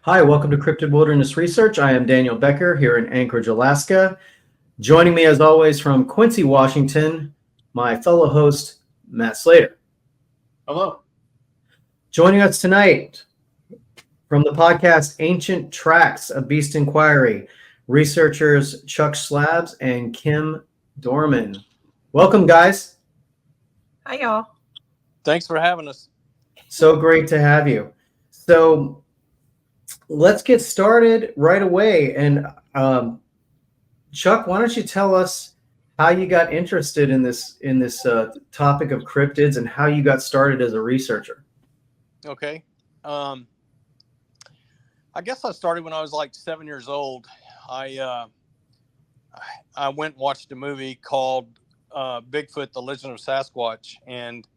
Hi, welcome to Cryptid Wilderness Research. I am Daniel Becker here in Anchorage, Alaska. Joining me as always from Quincy, Washington, my fellow host, Matt Slater. Hello. Joining us tonight from the podcast Ancient Tracks, A Beast Inquiry, researchers Chuck Slabs and Kim Dorman. Welcome, guys. Hi, y'all. Thanks for having us. So great to have you. So let's get started right away. And Chuck, why don't you tell us how you got interested in this topic of cryptids and how you got started as a researcher? Okay. I guess I started when I was like 7 years old. I went and watched a movie called Bigfoot: The Legend of Sasquatch, and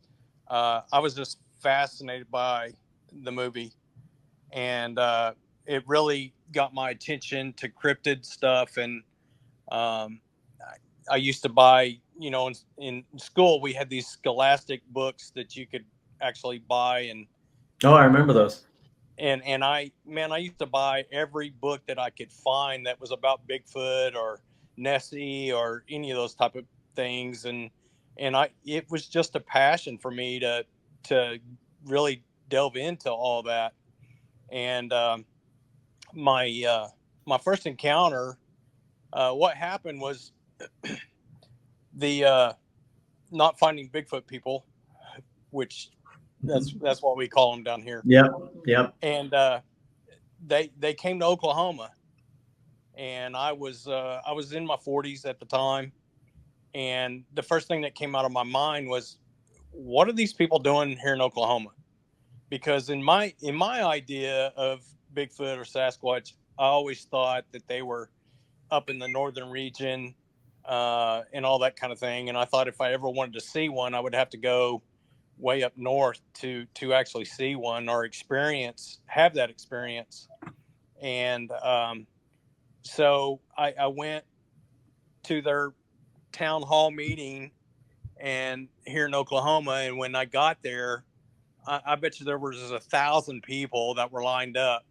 I was just fascinated by the movie, and it really got my attention to cryptid stuff. And I used to buy, in school we had these scholastic books that you could actually buy, and Oh, I remember those. and I used to buy every book that I could find that was about Bigfoot or Nessie or any of those type of things, and it was just a passion for me to really delve into all that. And my first encounter, what happened was the not finding Bigfoot people, which that's what we call them down here. Yep. And they came to Oklahoma, and I was in my 40s at the time, and the first thing that came out of my mind was, what are these people doing here in Oklahoma? Because in my idea of Bigfoot or Sasquatch, I always thought that they were up in the northern region and all that kind of thing. And I thought if I ever wanted to see one, I would have to go way up north to actually see one or have that experience. And so I went to their town hall meeting and here in Oklahoma. And when I got there, I bet you there was 1,000 people that were lined up.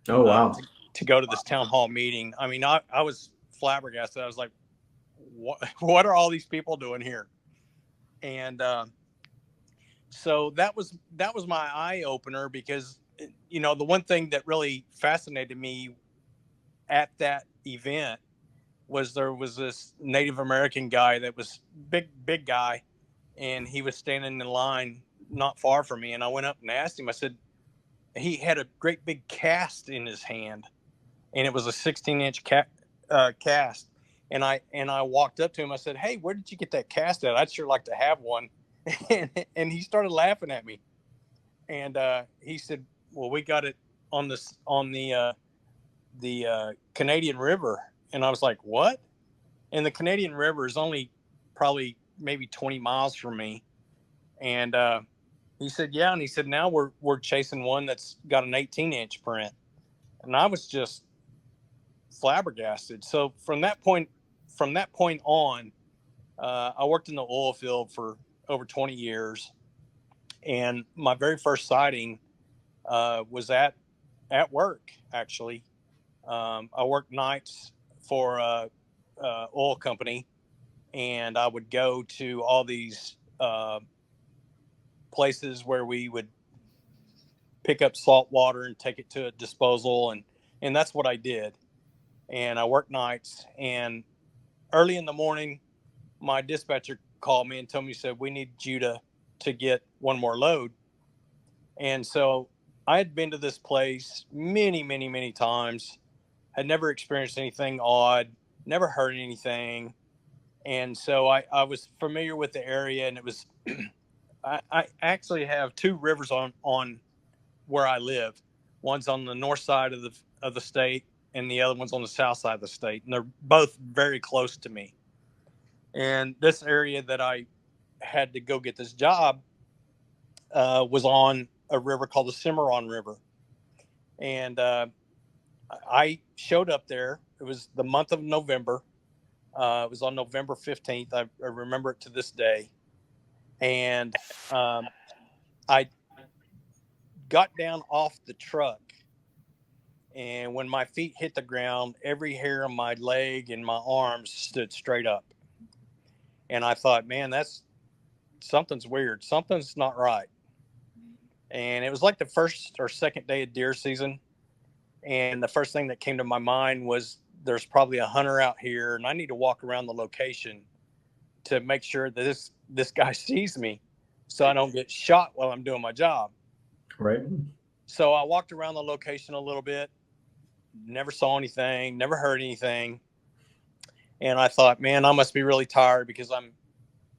Oh, wow. To go to this town hall meeting. I mean, I was flabbergasted. I was like, what are all these people doing here? And so that was my eye opener, because the one thing that really fascinated me at that event was there was this Native American guy that was big guy, and he was standing in line not far from me, and I went up and asked him. I said, he had a great big cast in his hand, and it was a 16-inch cast. And I walked up to him. I said, "Hey, where did you get that cast at? I'd sure like to have one." and he started laughing at me. And he said, "Well, we got it on the Canadian River." And I was like, "What?" And the Canadian River is only probably maybe 20 miles from me. And he said, "Yeah." And he said, "Now we're chasing one that's got an 18-inch print." And I was just flabbergasted. So from that point on, I worked in the oil field for over 20 years, and my very first sighting was at work. Actually, I worked nights for a oil company, and I would go to all these places where we would pick up salt water and take it to a disposal, and that's what I did. And I worked nights, and early in the morning, my dispatcher called me and told me, said, "We need you to get one more load." And so I had been to this place many, many, many times, had never experienced anything odd, never heard anything. And so I was familiar with the area, and it was, I actually have two rivers on where I live. One's on the north side of the state, and the other one's on the south side of the state, and they're both very close to me. And this area that I had to go get this job was on a river called the Cimarron River. And I showed up there. It was the month of November. It was on November 15th. I remember it to this day. And I got down off the truck, And when my feet hit the ground, every hair on my leg and my arms stood straight up. And I thought, man, something's weird. Something's not right. And it was like the first or second day of deer season. And the first thing that came to my mind was there's probably a hunter out here, and I need to walk around the location to make sure that this guy sees me so I don't get shot while I'm doing my job. Right. So I walked around the location a little bit, never saw anything, never heard anything. And I thought, man, I must be really tired because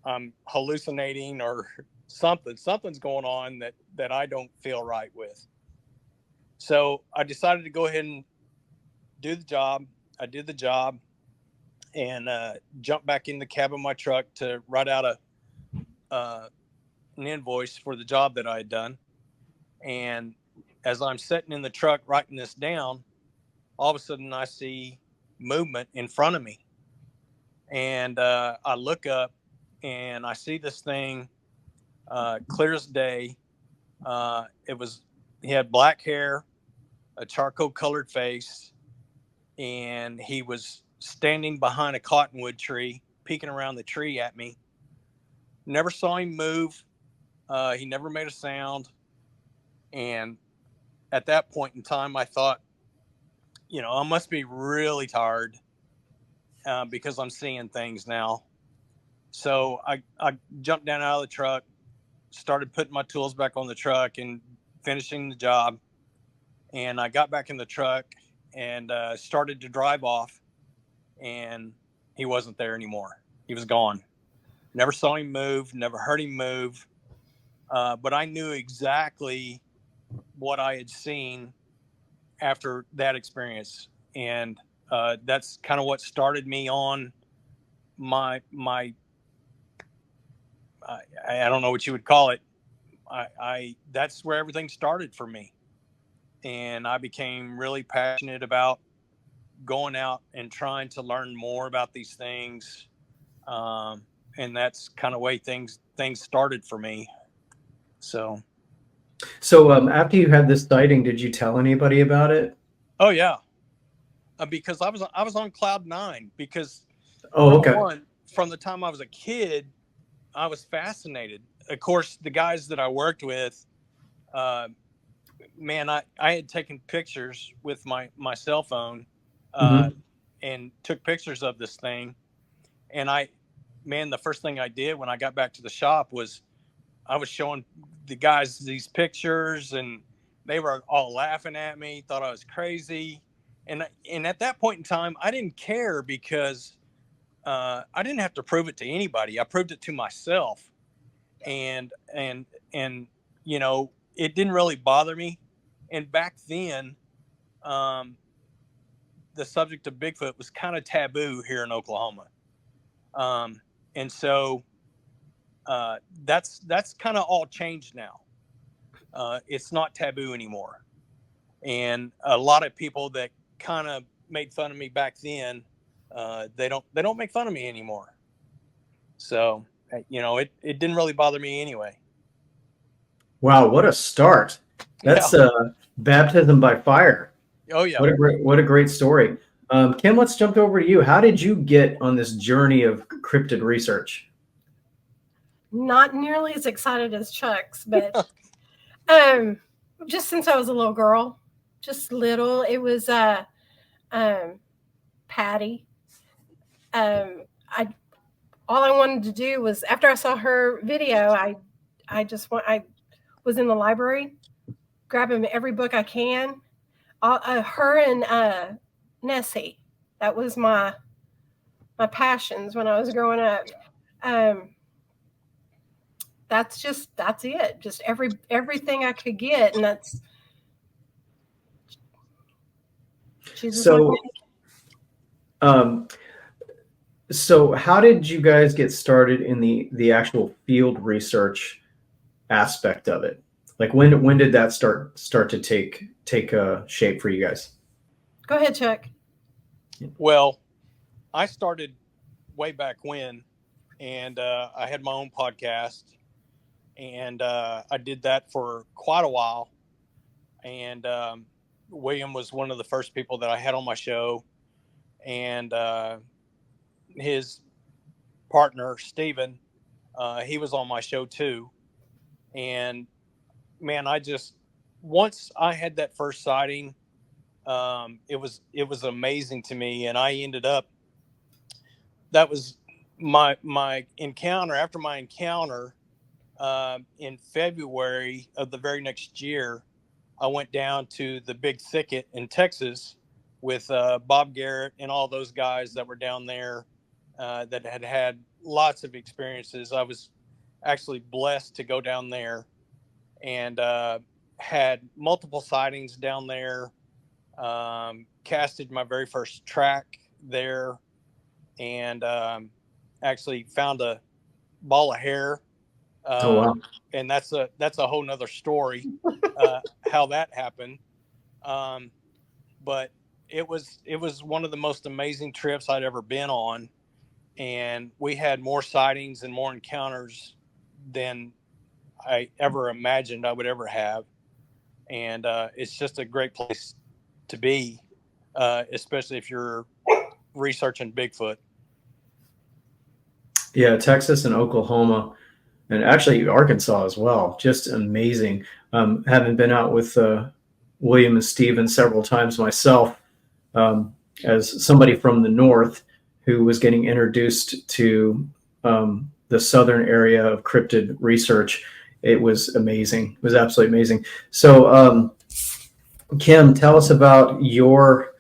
I'm hallucinating or something's going on that I don't feel right with. So I decided to go ahead and do the job. I did the job and jumped back in the cab of my truck to write out an invoice for the job that I had done. And as I'm sitting in the truck writing this down, all of a sudden I see movement in front of me. And I look up and I see this thing clear as day. He had black hair, a charcoal colored face, and he was standing behind a cottonwood tree, peeking around the tree at me. Never saw him move. He never made a sound. And at that point in time, I thought, I must be really tired because I'm seeing things now. So I jumped down out of the truck, started putting my tools back on the truck and finishing the job. And I got back in the truck and started to drive off, and he wasn't there anymore. He was gone. Never saw him move, never heard him move. But I knew exactly what I had seen after that experience. And that's kind of what started me on my I don't know what you would call it. That's where everything started for me. And I became really passionate about going out and trying to learn more about these things. And that's kind of way things started for me. So after you had this sighting, did you tell anybody about it? oh yeah, because I was on cloud 9 because Okay. one, from the time I was a kid, I was fascinated. Of course, the guys that I worked with, man, I had taken pictures with my cell phone and took pictures of this thing. And the first thing I did when I got back to the shop was I was showing the guys these pictures, and they were all laughing at me, thought I was crazy. And at that point in time, I didn't care because I didn't have to prove it to anybody. I proved it to myself. And it didn't really bother me. And back then, the subject of Bigfoot was kind of taboo here in Oklahoma. And so that's kind of all changed now. It's not taboo anymore. And a lot of people that kind of made fun of me back then, they don't make fun of me anymore. So, it didn't really bother me anyway. Wow, what a start. That's baptism by fire. Oh yeah. What a great story. Kim, let's jump over to you. How did you get on this journey of cryptid research? Not nearly as excited as Chuck's, but just since I was a little girl, just little, it was Patty. All I wanted to do was, after I saw her video, I was in the library grabbing every book I can. Her and Nessie, that was my passions when I was growing up. That's it. Just everything I could get, and that's. So how did you guys get started in the actual field research aspect of it? Like when did that start to take shape for you guys? Go ahead, Chuck. Well, I started way back when, and I had my own podcast, and I did that for quite a while. And William was one of the first people that I had on my show, and his partner Steven, he was on my show too. And man, once I had that first sighting, it was amazing to me, and I ended up, that was my encounter. After my encounter, in February of the very next year, I went down to the Big Thicket in Texas with Bob Garrett and all those guys that were down there, that had lots of experiences. I was actually blessed to go down there, and had multiple sightings down there. Casted my very first track there, and actually found a ball of hair. Oh, wow. And that's a whole nother story, how that happened. But it was one of the most amazing trips I'd ever been on, and we had more sightings and more encounters than I ever imagined I would ever have. And it's just a great place to be, especially if you're researching Bigfoot. Yeah, Texas and Oklahoma, and actually Arkansas as well. Just amazing. Having been out with William and Steven several times myself, as somebody from the north who was getting introduced to the southern area of cryptid research. It was amazing. It was absolutely amazing. So, Kim, tell us about your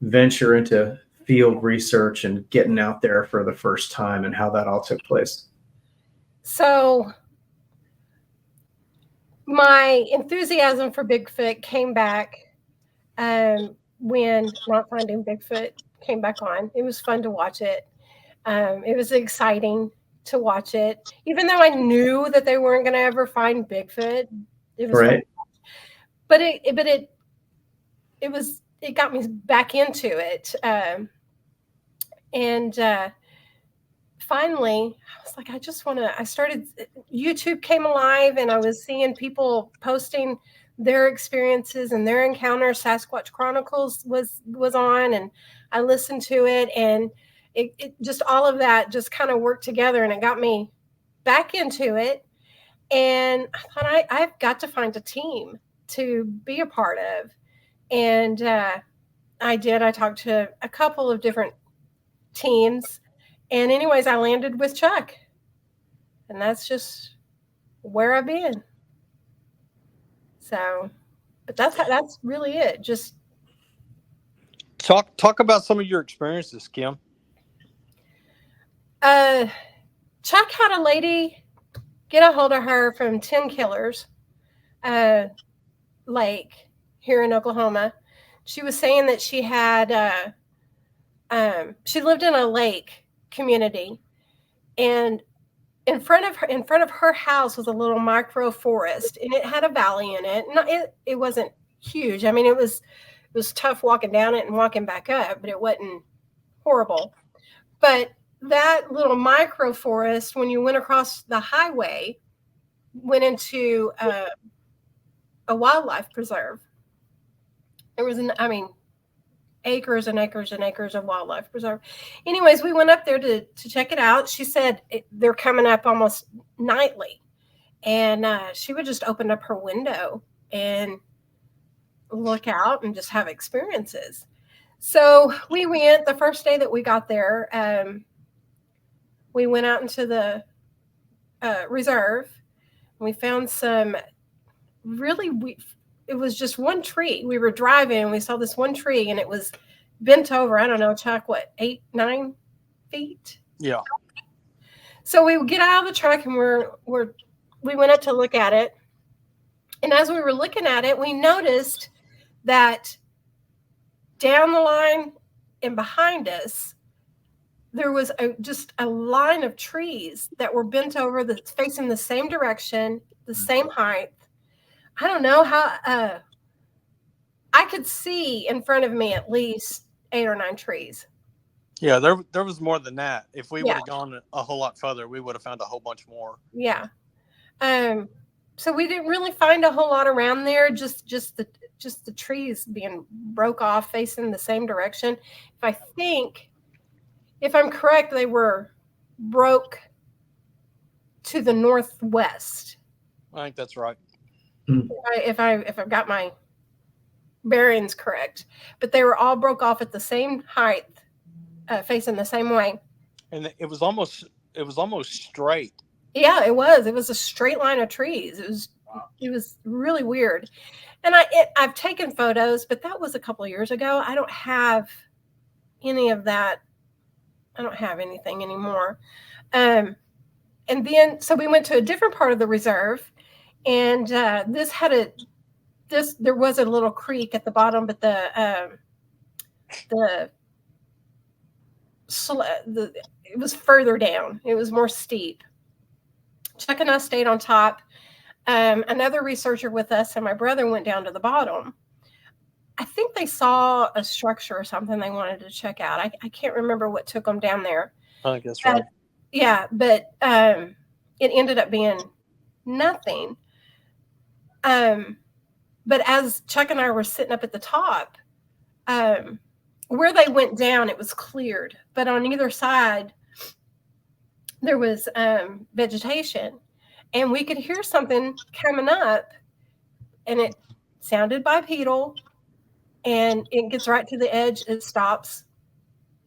venture into field research and getting out there for the first time and how that all took place. So my enthusiasm for Bigfoot came back when Not Finding Bigfoot came back on. It was fun to watch it. It was exciting to watch it, even though I knew that they weren't going to ever find Bigfoot. It was right. Fun. It got me back into it. And finally, I was like, I started, YouTube came alive, and I was seeing people posting their experiences and their encounters. Sasquatch Chronicles was on, and I listened to it, and it just, all of that just kind of worked together, and it got me back into it. And I thought, I've got to find a team to be a part of. And I did. I talked to a couple of different teams. And anyways, I landed with Chuck. And that's just where I've been. So, but that's really it. Just talk about some of your experiences, Kim. Chuck had a lady get a hold of her from 10 Killers Lake here in Oklahoma. She was saying that she had she lived in a lake community, and in front of her house was a little micro forest, and it had a valley in it. It wasn't huge. I mean, it was tough walking down it and walking back up, but it wasn't horrible. But that little micro forest, when you went across the highway, went into a wildlife preserve. There was acres and acres and acres of wildlife preserve. Anyways, we went up there to check it out. She said they're coming up almost nightly. And she would just open up her window and look out and just have experiences. So we went the first day that we got there. We went out into the reserve. We found some it was just one tree. We were driving and we saw this one tree, and it was bent over. I don't know, Chuck, what, 8-9 feet? Yeah. So we get out of the truck, and we went up to look at it. And as we were looking at it, we noticed that down the line and behind us, there was just a line of trees that were bent over, that's facing the same direction, the same height. I don't know how, I could see in front of me at least 8 or 9 trees. Yeah, there was more than that. If we would have gone a whole lot further, we would have found a whole bunch more. Yeah. So we didn't really find a whole lot around there. Just the trees being broke off, facing the same direction. If I'm correct, they were broke to the northwest. I think that's right. If I've got my bearings correct, but they were all broke off at the same height, facing the same way. And it was almost straight. Yeah, it was. It was a straight line of trees. It was really weird. And I've taken photos, but that was a couple of years ago. I don't have any of that. I don't have anything anymore. And then so we went to a different part of the reserve, and there was a little creek at the bottom, but it was further down. It was more steep. Chuck and I stayed on top. Another researcher with us and my brother went down to the bottom. I think they saw a structure or something they wanted to check out. I can't remember what took them down there. I guess right. Yeah, but it ended up being nothing. But as Chuck and I were sitting up at the top, where they went down, it was cleared. But on either side, there was vegetation. And we could hear something coming up, and it sounded bipedal, and it gets right to the edge, it stops,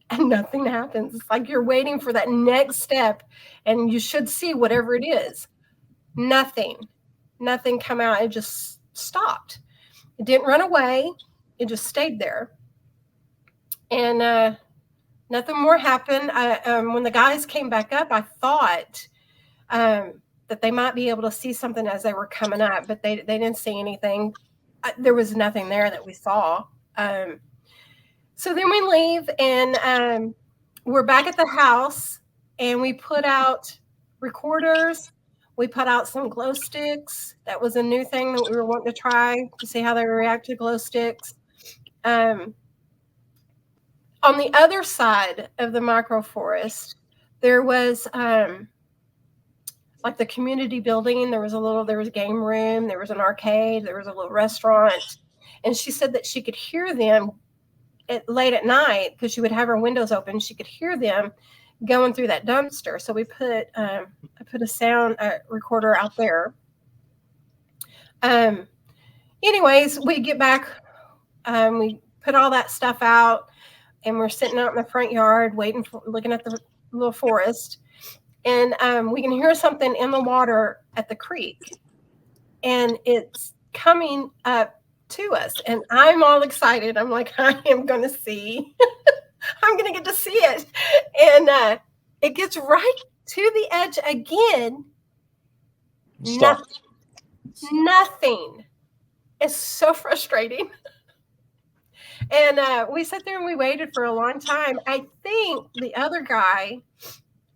and nothing happens. It's like you're waiting for that next step, and you should see whatever it is. Nothing come out. It just stopped. It didn't run away. It just stayed there. And nothing more happened. When the guys came back up, I thought that they might be able to see something as they were coming up, but they didn't see anything. There was nothing there that we saw. So then we leave, and we're back at the house, and we put out recorders. We put out some glow sticks. That was a new thing that we were wanting to try to see how they react to glow sticks. On the other side of the microforest, there was like the community building. There was a game room. There was an arcade. There was a little restaurant. And she said that she could hear them late at night because she would have her windows open. She could hear them going through that dumpster. So I put a sound recorder out there. Anyways, we get back. We put all that stuff out, and we're sitting out in the front yard looking at the little forest. And we can hear something in the water at the creek, and it's coming up to us. And I'm all excited. I'm like, I am going to see. I'm going to get to see it. And it gets right to the edge again. Nothing. It's so frustrating. And we sat there and we waited for a long time. I think the other guy,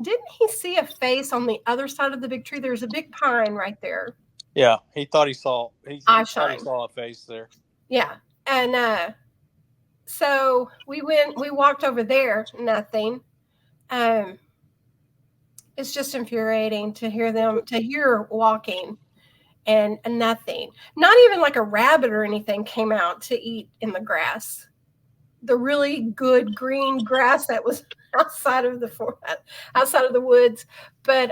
didn't he see a face on the other side of the big tree? There's a big pine right there. Yeah, he thought he saw a face there. Yeah. And so we walked over there, nothing. It's just infuriating to hear walking and nothing. Not even like a rabbit or anything came out to eat in the grass. The really good green grass that was outside of the woods. But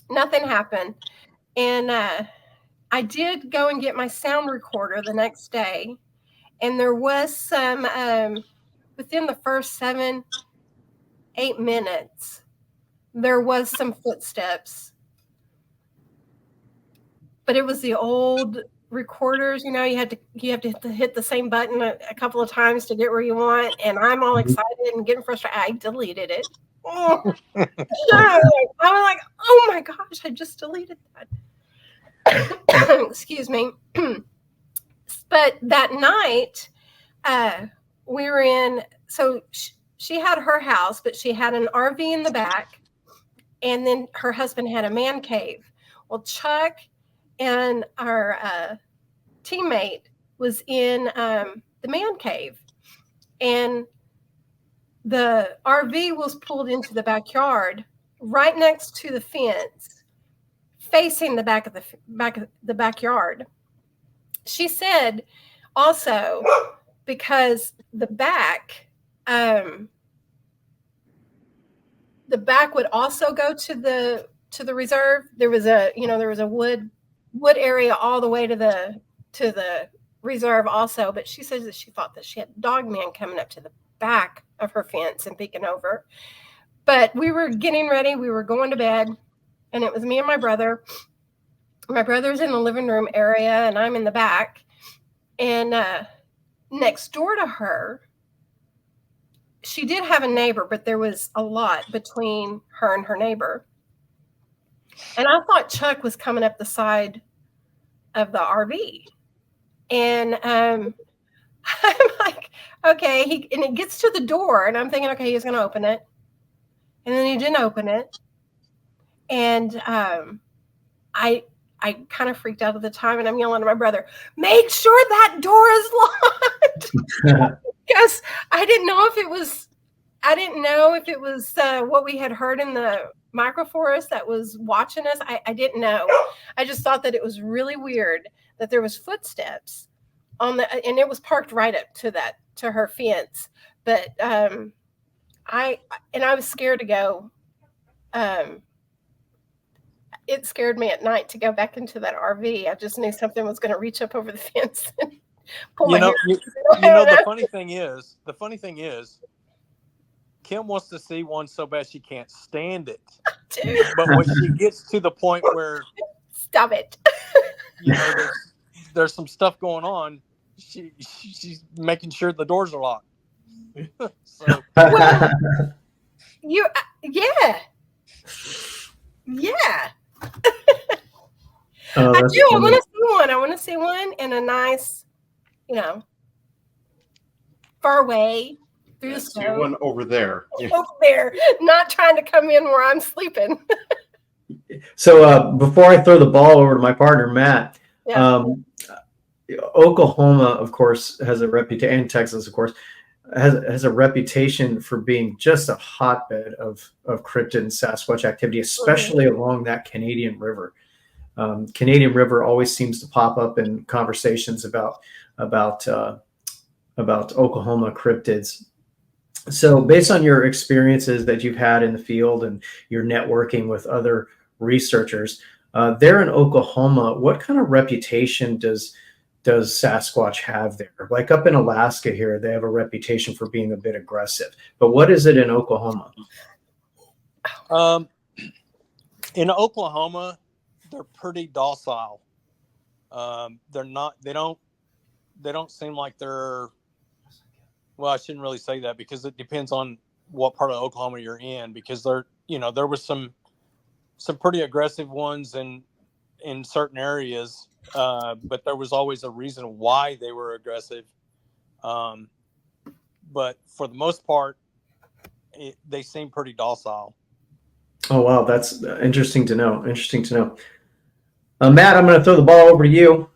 nothing happened. And I did go and get my sound recorder the next day. And there was some, within the first 7-8 minutes, there was some footsteps. But it was the old recorders, you have to hit the same button a couple of times to get where you want. And I'm all excited and getting frustrated. I deleted it. Oh. I was like, oh my gosh, I just deleted that. Excuse me. But that night, we were in, so she had her house, but she had an RV in the back, and then her husband had a man cave. Well, Chuck and our teammate was in the man cave, and the RV was pulled into the backyard right next to the fence, facing the the backyard. She said also because the back would also go to the reserve. There was a wood area all the way to the reserve also, but she says that she thought that she had dog man coming up to the back of her fence and peeking over. But we were getting ready, we were going to bed, and it was me and my brother. My brother's in the living room area and I'm in the back. And next door to her, she did have a neighbor, but there was a lot between her and her neighbor. And I thought Chuck was coming up the side of the RV. And I'm like, okay. And it gets to the door, and I'm thinking, okay, he's going to open it. And then he didn't open it. And I kind of freaked out at the time, and I'm yelling at my brother, make sure that door is locked. Because I didn't know if it was what we had heard in the microforest that was watching us. I didn't know. I just thought that it was really weird that there was footsteps and it was parked right up to her fence. But I was scared to go. It scared me at night to go back into that RV. I just knew something was going to reach up over the fence and pull my hair. The funny thing is, Kim wants to see one so bad she can't stand it. Dude. But when she gets to the point where stop it, there's some stuff going on, she's making sure the doors are locked. So well, yeah. Oh, I do. Funny. I want to see one in a nice, far away through the snow. See one over there. Over there, not trying to come in where I'm sleeping. So before I throw the ball over to my partner Matt, Oklahoma, of course, has a reputation, and Texas, of course, has a reputation for being just a hotbed of cryptid and Sasquatch activity, especially along that Canadian River. Canadian River always seems to pop up in conversations about Oklahoma cryptids. So based on your experiences that you've had in the field and your networking with other researchers there in Oklahoma, what kind of reputation does Sasquatch have there? Like up in Alaska here, they have a reputation for being a bit aggressive, but what is it in Oklahoma? In Oklahoma, they're pretty docile. They don't seem like they're, well, I shouldn't really say that because it depends on what part of Oklahoma you're in, because there was some pretty aggressive ones in certain areas, but there was always a reason why they were aggressive. But for the most part, they seem pretty docile. Oh, wow. That's interesting to know. Matt, I'm going to throw the ball over to you.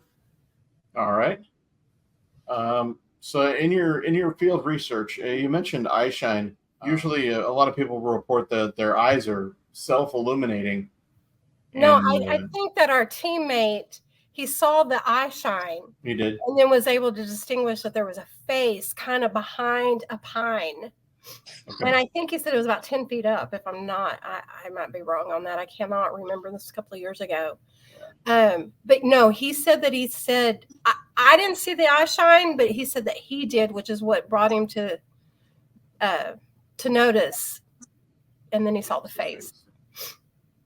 All right. So in your field research, you mentioned eye shine. Usually a lot of people will report that their eyes are self-illuminating. No, I think that our teammate, he saw the eye shine. He did. And then was able to distinguish that there was a face kind of behind a pine. Okay. And I think he said it was about 10 feet up. If I'm not, I might be wrong on that. I cannot remember. This a couple of years ago. But no, he said I didn't see the eye shine, but he said that he did, which is what brought him to notice. And then he saw the face.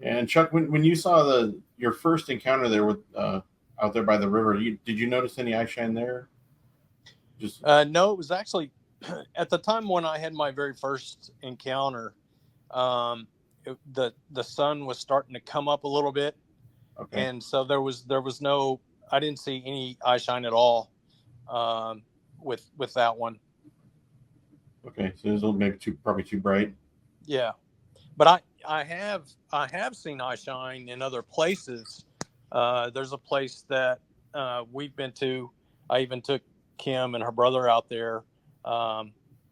And Chuck, when you saw your first encounter there with out there by the river, did you notice any eye shine there? No, it was actually at the time when I had my very first encounter. The sun was starting to come up a little bit, and so there was no. I didn't see any eye shine at all with that one. Okay, so it was maybe probably too bright. Yeah, but I have seen eye shine in other places. There's a place that we've been to. I even took Kim and her brother out there.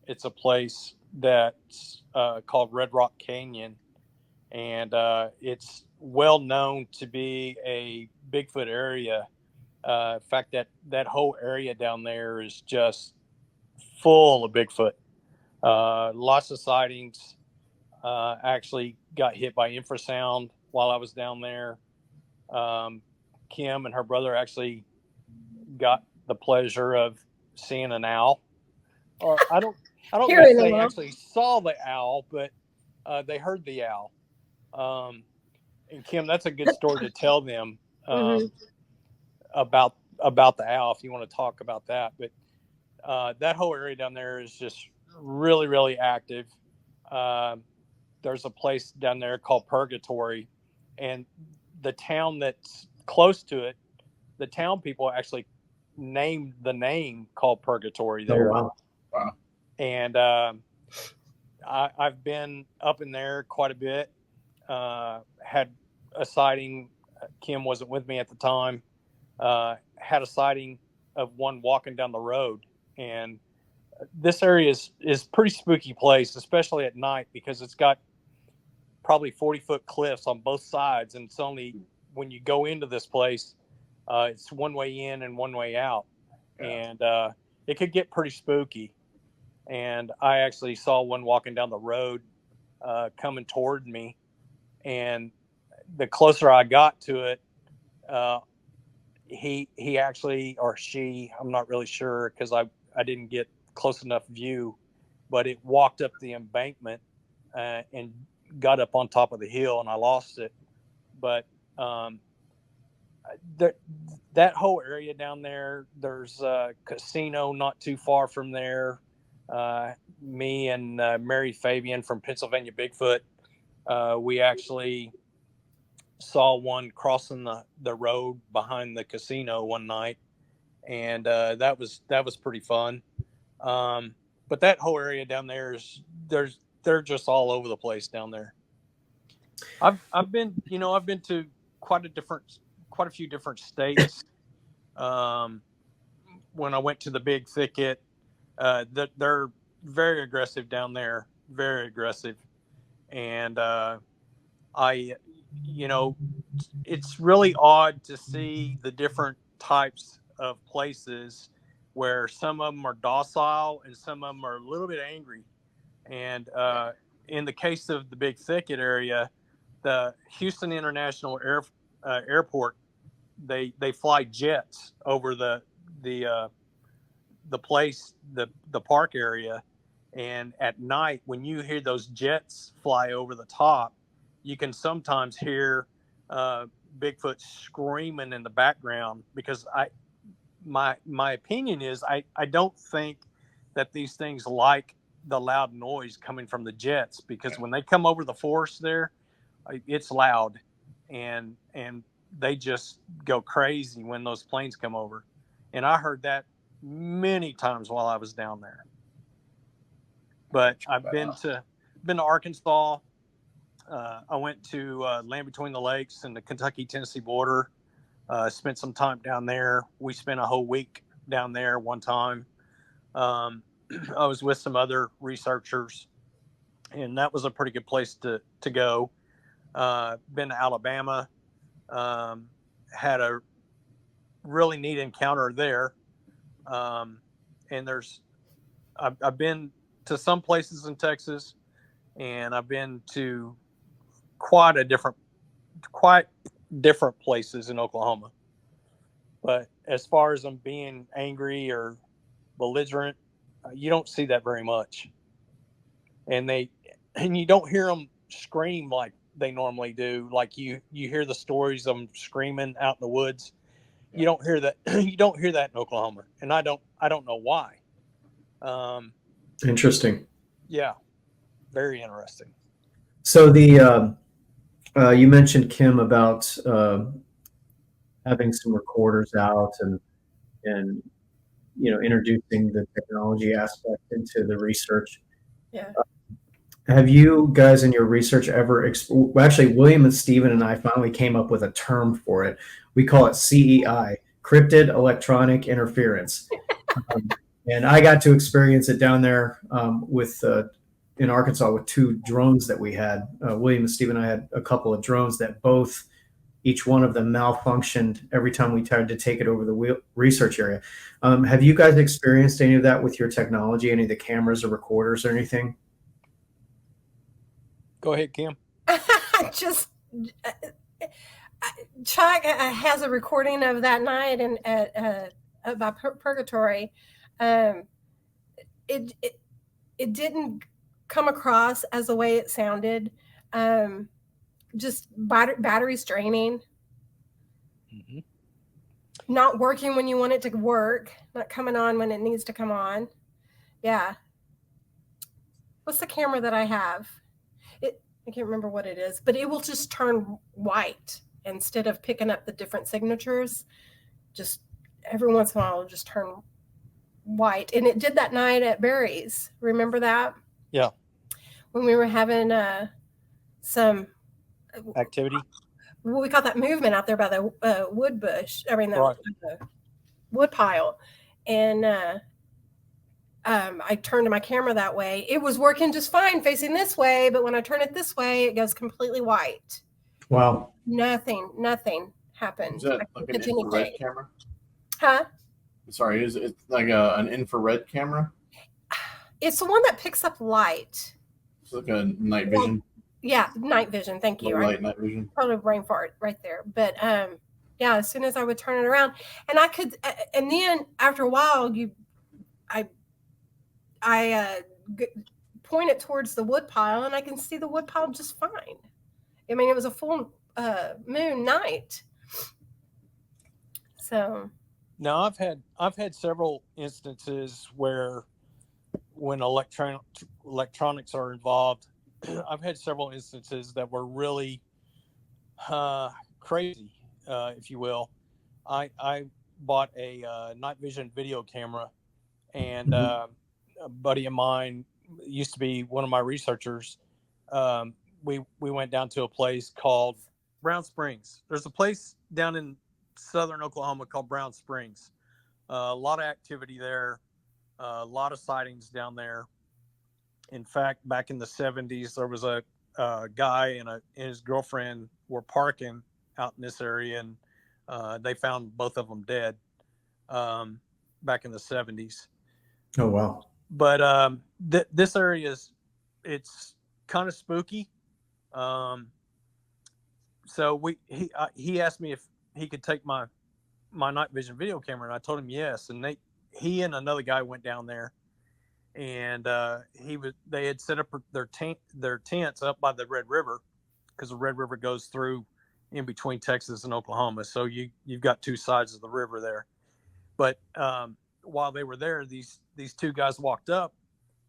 It's a place that's called Red Rock Canyon, and it's well known to be a Bigfoot area. In fact, that whole area down there is just full of Bigfoot. Lots of sightings. Actually got hit by infrasound while I was down there. Kim and her brother actually got the pleasure of seeing an owl. Or I don't know if they actually saw the owl, but they heard the owl. And Kim, that's a good story to tell them about the owl if you want to talk about that. But that whole area down there is just really, really active. There's a place down there called Purgatory, and the town that's close to it, the town people actually named the name called Purgatory there. Oh, wow. And I've been up in there quite a bit. Had a sighting. Kim wasn't with me at the time. Had a sighting of one walking down the road, and this area is pretty spooky place, especially at night, because it's got probably 40-foot cliffs on both sides, and it's only when you go into this place, it's one way in and one way out, and it could get pretty spooky. And I actually saw one walking down the road, coming toward me, and the closer I got to it, he actually, or she, I'm not really sure because I didn't get close enough view, but it walked up the embankment and got up on top of the hill, and I lost it. But that whole area down there, there's a casino not too far from there. Me and Mary Fabian from Pennsylvania Bigfoot, we actually saw one crossing the road behind the casino one night, and that was pretty fun. But that whole area down there they're just all over the place down there. I've been to quite a few different states. When I went to the Big Thicket, they're very aggressive down there, very aggressive. And it's really odd to see the different types of places where some of them are docile and some of them are a little bit angry. And in the case of the Big Thicket area, the Houston International Airport, they fly jets over the place, the park area, and at night when you hear those jets fly over the top, you can sometimes hear Bigfoot screaming in the background, because my opinion is I don't think that these things like the loud noise coming from the jets, because when they come over the forest there, it's loud, and they just go crazy when those planes come over. And I heard that many times while I was down there. But I've been to Arkansas. I went to Land Between the Lakes and the Kentucky-Tennessee border. Spent some time down there. We spent a whole week down there one time. I was with some other researchers, and that was a pretty good place to go. Been to Alabama. Had a really neat encounter there. And I've been to some places in Texas, and I've been to quite different places in Oklahoma. But as far as them being angry or belligerent, you don't see that very much. And you don't hear them scream like they normally do. Like you hear the stories of them screaming out in the woods. You don't hear that. You don't hear that in Oklahoma, and I don't know why. Interesting. Yeah, very interesting. So you mentioned, Kim, about having some recorders out and introducing the technology aspect into the research. Yeah. Have you guys in your research ever actually, William and Stephen and I finally came up with a term for it. We call it CEI, Cryptid Electronic Interference. And I got to experience it down there with in Arkansas with 2 drones that we had. William and Steve and I had a couple of drones that both, each one of them malfunctioned every time we tried to take it over the research area. Have you guys experienced any of that with your technology, any of the cameras or recorders or anything? Go ahead, Kim. Just Chuck has a recording of that night and at by Purgatory. It didn't come across as the way it sounded. Just batteries draining, not working when you want it to work, not coming on when it needs to come on. Yeah. What's the camera that I have? I can't remember what it is, but it will just turn white instead of picking up the different signatures. Just every once in a while, it'll just turn white. And it did that night at Barry's. Remember that? Yeah. When we were having some activity. Well, we caught that movement out there by the wood bush. I mean, the wood pile. And I turned my camera that way. It was working just fine facing this way, but when I turn it this way, it goes completely white. Wow. Nothing happened. Is that like an infrared camera? Huh? Sorry, is it like an infrared camera? It's the one that picks up light. It's like a night vision. Yeah, night vision. Thank you. Light night vision. Probably brain fart right there. But yeah, as soon as I would turn it around, and I could, and then after a while, I point it towards the wood pile, and I can see the wood pile just fine. I mean, it was a full moon night. So. Now I've had several instances where when electronics are involved, I've had several instances that were really crazy, if you will. I bought a night vision video camera, and a buddy of mine used to be one of my researchers. We went down to a place called Brown Springs. There's a place down in southern Oklahoma called Brown Springs. A lot of activity there, a lot of sightings down there. In fact, back in the 70s, there was a guy and his girlfriend were parking out in this area, and they found both of them dead back in the 70s. Oh, wow. But this area it's kind of spooky. So he asked me if he could take my night vision video camera, and I told him yes. And he and another guy went down there, and they had set up their tents up by the Red River, because the Red River goes through in between Texas and Oklahoma. So you've got 2 sides of the river there. But while they were there, these 2 guys walked up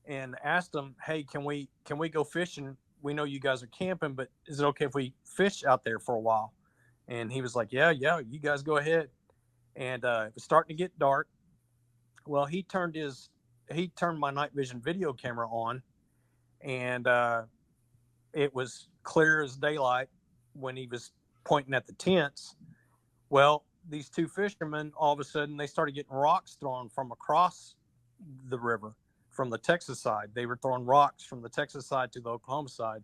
and asked them, "Hey, can we go fishing? We know you guys are camping, but is it okay if we fish out there for a while?" And he was like, yeah, you guys go ahead. And it was starting to get dark. Well, he turned my night vision video camera on, and it was clear as daylight when he was pointing at the tents. Well, these 2 fishermen, all of a sudden, they started getting rocks thrown from across the river from the Texas side. They were throwing rocks from the Texas side to the Oklahoma side.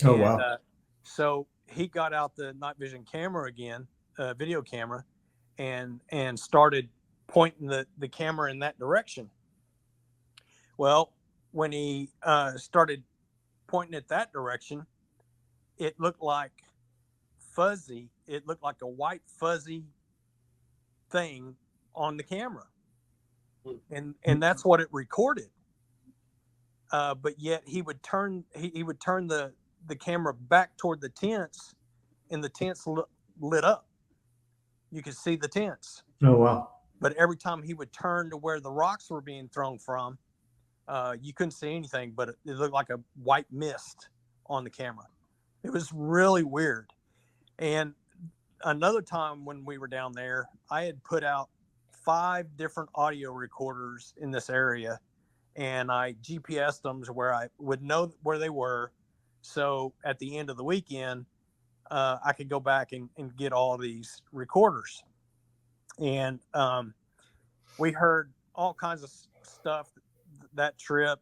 Oh, wow. So he got out the night vision camera again, video camera, and started pointing the camera in that direction. Well, when he started pointing it that direction, it looked like fuzzy. It looked like a white fuzzy thing on the camera, and that's what it recorded. But yet he would turn the camera back toward the tents, and the tents lit up. You could see the tents. Oh, wow. But every time he would turn to where the rocks were being thrown from, you couldn't see anything, but it looked like a white mist on the camera. It was really weird. And another time when we were down there, I had put out 5 different audio recorders in this area, and I GPSed them to where I would know where they were. So at the end of the weekend, I could go back and get all these recorders. And we heard all kinds of stuff that trip.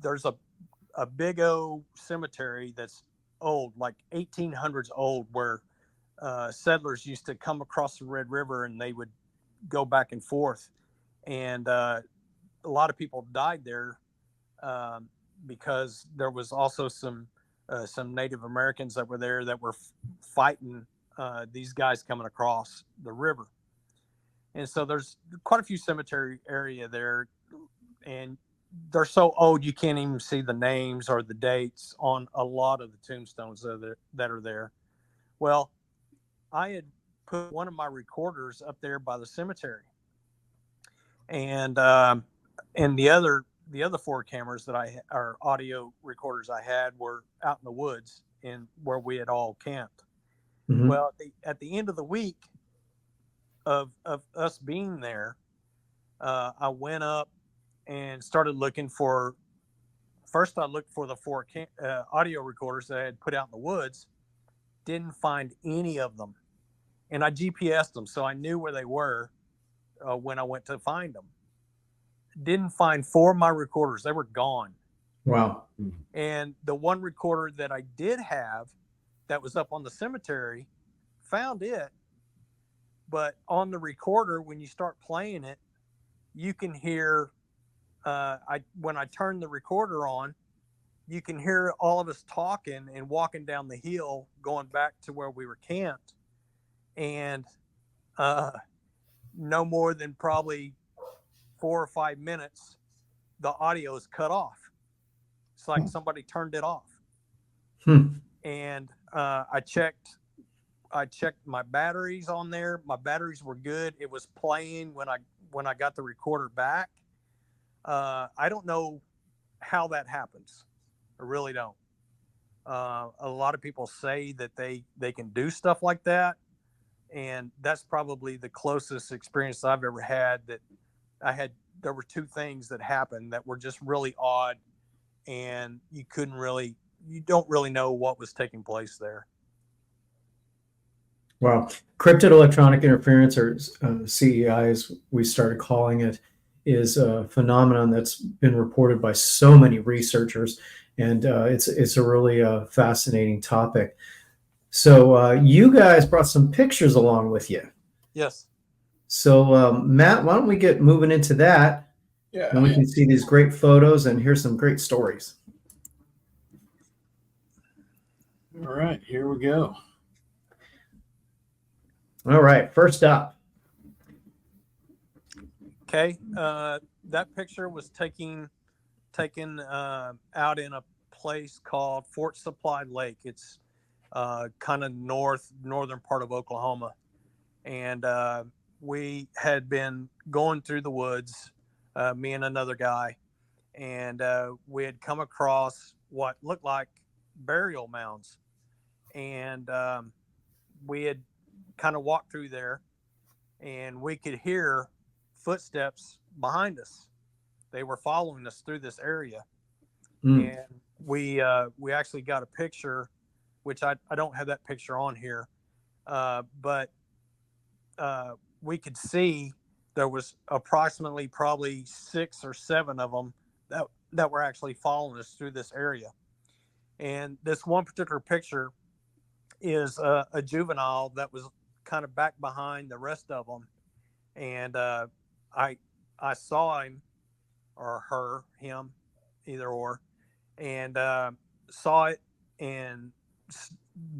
there's a big old cemetery that's old, like 1800s old, where settlers used to come across the Red River and they would go back and forth. And a lot of people died there because there was also some Native Americans that were there that were fighting these guys coming across the river. And so there's quite a few cemetery area there, and they're so old you can't even see the names or the dates on a lot of the tombstones that are there. Well, I had put one of my recorders up there by the cemetery, and the other 4 cameras or audio recorders I had were out in the woods and where we had all camped. Mhm. Well, at the end of the week of us being there, I went up and started looking for. First, I looked for the 4 audio recorders that I had put out in the woods. Didn't find any of them, and I GPSed them, so I knew where they were when I went to find them. Didn't find 4 of my recorders; they were gone. Wow. And the one recorder that I did have, that was up on the cemetery, found it. But on the recorder, when you start playing it, you can hear. When I turn the recorder on, you can hear all of us talking and walking down the hill, going back to where we were camped, and no more than probably 4 or 5 minutes, the audio is cut off. It's like somebody turned it off. And I checked my batteries on there. My batteries were good. It was playing when I got the recorder back. I don't know how that happens. I really don't. A lot of people say that they can do stuff like that, and that's probably the closest experience I've ever had. That there were 2 things that happened that were just really odd, and you don't really know what was taking place there. Wow. Cryptid electronic interference, or CEI as we started calling it, is a phenomenon that's been reported by so many researchers, and it's a really fascinating topic. So you guys brought some pictures along with you. Yes. So Matt, why don't we get moving into that? Yeah. And we can see these great photos and hear some great stories. All right, here we go. All right, first up. Okay. That picture was taken out in a place called Fort Supply Lake. It's kind of northern part of Oklahoma, and we had been going through the woods, me and another guy, and we had come across what looked like burial mounds, and we had kind of walked through there, and we could hear footsteps behind us. They were following us through this area. And we actually got a picture, which I don't have that picture on here, but we could see there was approximately probably 6 or 7 of them that were actually following us through this area. And this one particular picture is a juvenile that was kind of back behind the rest of them, and I saw him or him, either or, and saw it and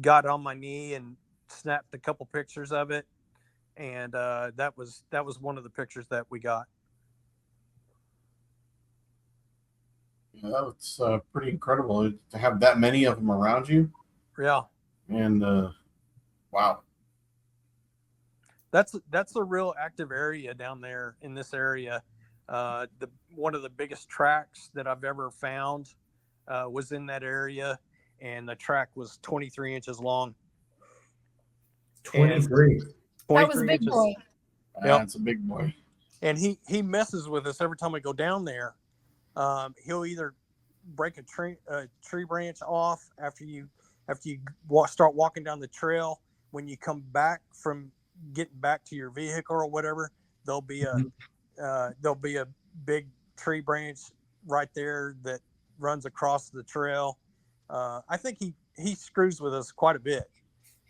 got on my knee and snapped a couple pictures of it, and that was one of the pictures that we got. Yeah, that's pretty incredible to have that many of them around you. Yeah. And wow. That's a real active area down there in this area. One of the biggest tracks that I've ever found was in that area, and the track was 23 inches long. 23. That was a big boy. That's a big boy. And he messes with us every time we go down there. He'll either break a tree branch off after you start walking down the trail. When you come back from getting back to your vehicle or whatever, there'll be a big tree branch right there that runs across the trail. I think he screws with us quite a bit.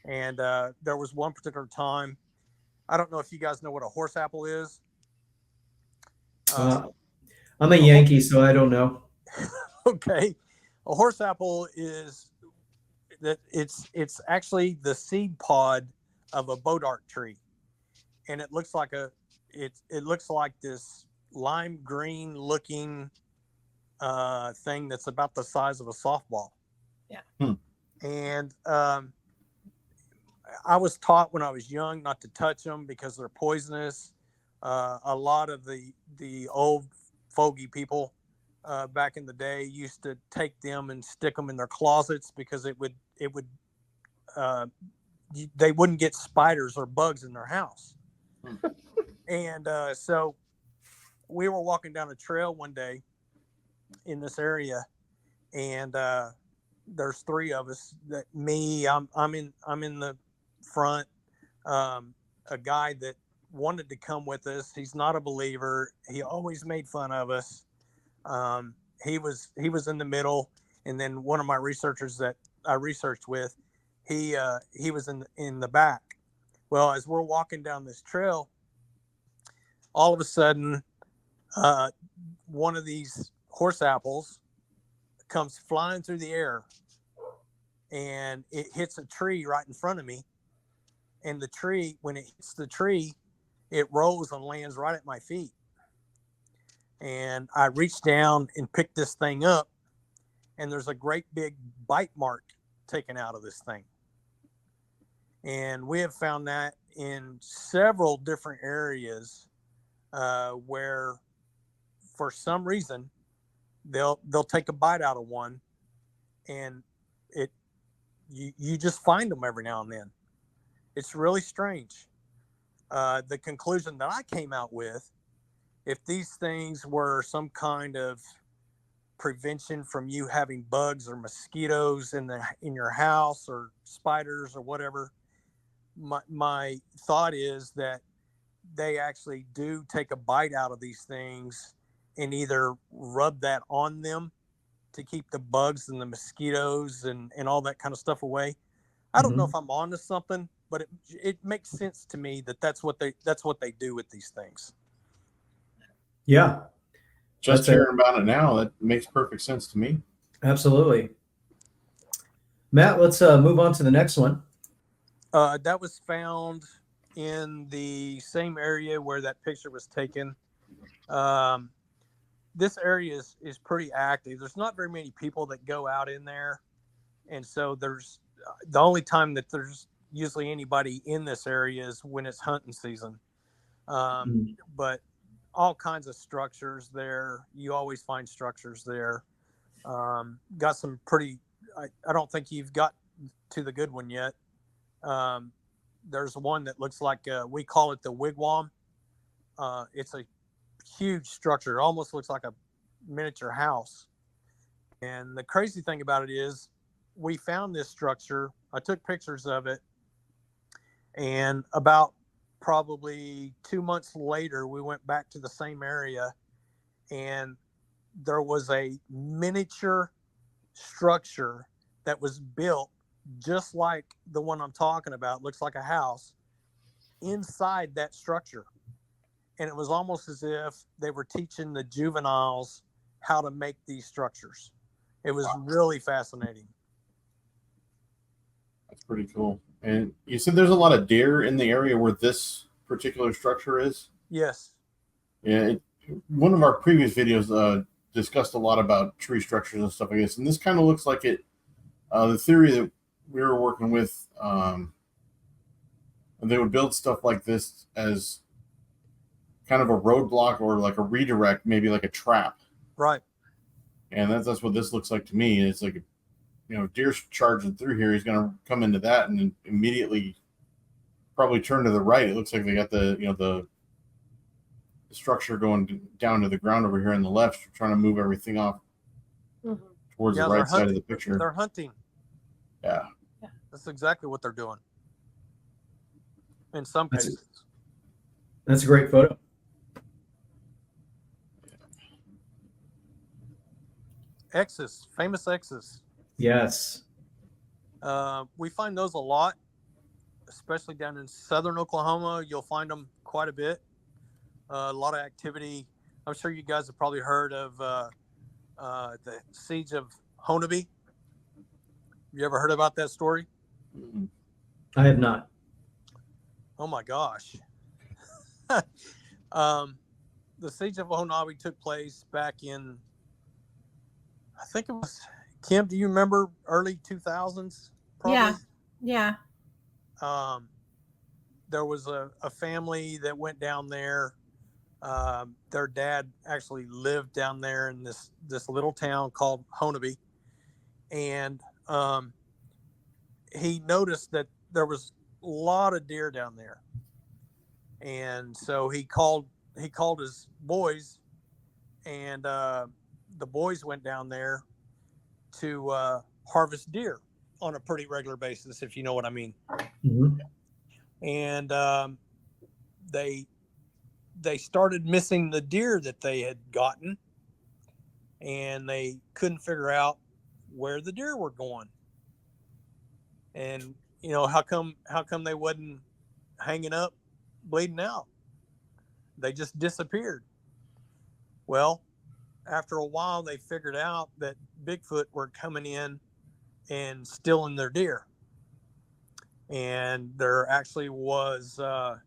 And there was one particular time, I don't know if you guys know what a horse apple is. I'm a Yankee, so I don't know. Okay, a horse apple is that it's actually the seed pod of a bodart tree, and it looks like it looks like this lime green looking thing that's about the size of a softball. Yeah. And I was taught when I was young not to touch them because they're poisonous. A lot of the old fogey people back in the day used to take them and stick them in their closets because it would they wouldn't get spiders or bugs in their house. And so we were walking down a trail one day in this area, and there's three of us. That me, I'm in the front. A guy that wanted to come with us. He's not a believer. He always made fun of us. He was in the middle, and then one of my researchers that I researched with, he was in the back. Well, as we're walking down this trail, all of a sudden, one of these horse apples comes flying through the air, and it hits a tree right in front of me. And the tree, when it hits the tree, it rolls and lands right at my feet. And I reached down and picked this thing up, and there's a great big bite mark taken out of this thing. And we have found that in several different areas where, for some reason, they'll take a bite out of one, and you just find them every now and then. It's really strange. The conclusion that I came out with, if these things were some kind of prevention from you having bugs or mosquitoes in your house or spiders or whatever, my thought is that they actually do take a bite out of these things and either rub that on them to keep the bugs and the mosquitoes and all that kind of stuff away. I don't know if I'm onto something, but it makes sense to me that's what they do with these things. Yeah. Just hearing about it now, that makes perfect sense to me. Absolutely. Matt, let's move on to the next one. That was found in the same area where that picture was taken. This area is pretty active. There's not very many people that go out in there. And so there's the only time that there's usually anybody in this area is when it's hunting season. But all kinds of structures there. You always find structures there. Got some pretty, I don't think you've got to the good one yet. There's one that looks like, we call it the wigwam. It's a huge structure. It almost looks like a miniature house. And the crazy thing about it is we found this structure. I took pictures of it. And about probably 2 months later, we went back to the same area, and there was a miniature structure that was built just like the one I'm talking about. Looks like a house inside that structure. And it was almost as if they were teaching the juveniles how to make these structures. It was really fascinating. That's pretty cool. And you said there's a lot of deer in the area where this particular structure is? Yes. Yeah. One of our previous videos discussed a lot about tree structures and stuff like this. And this kind of looks like it. The theory that we were working with, they would build stuff like this as kind of a roadblock or like a redirect, maybe like a trap. Right. And that's what this looks like to me. It's like, deer's charging through here. He's going to come into that and then immediately probably turn to the right. It looks like they got the structure going down to the ground over here on the left, trying to move everything off towards the right side of the picture. They're hunting. Yeah. That's exactly what they're doing. In some cases. That's a great photo. X's, famous X's. Yes. We find those a lot, especially down in southern Oklahoma. You'll find them quite a bit. A lot of activity. I'm sure you guys have probably heard of the siege of Honeby. You ever heard about that story? Mm-mm. I have not. Oh my gosh. The siege of Honeby took place back in, I think it was, Kim, do you remember early 2000s? Probably. Yeah. There was a family that went down there. Their dad actually lived down there in this little town called Honeby. And he noticed that there was a lot of deer down there. And so he called his boys, and the boys went down there to harvest deer on a pretty regular basis, if you know what I mean. Mhm. And they started missing the deer that they had gotten, and they couldn't figure out where the deer were going. And how come they wasn't hanging up, bleeding out? They just disappeared. Well, after a while, they figured out that Bigfoot were coming in and stealing their deer. And there actually was, I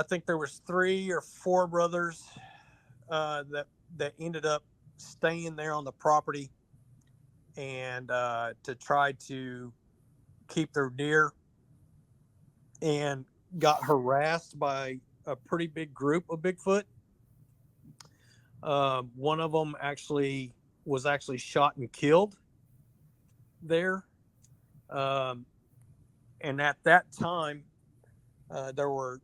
think there was 3 or 4 brothers that ended up staying there on the property and to try to keep their deer, and got harassed by a pretty big group of Bigfoot. One of them was actually shot and killed there. And at that time, there were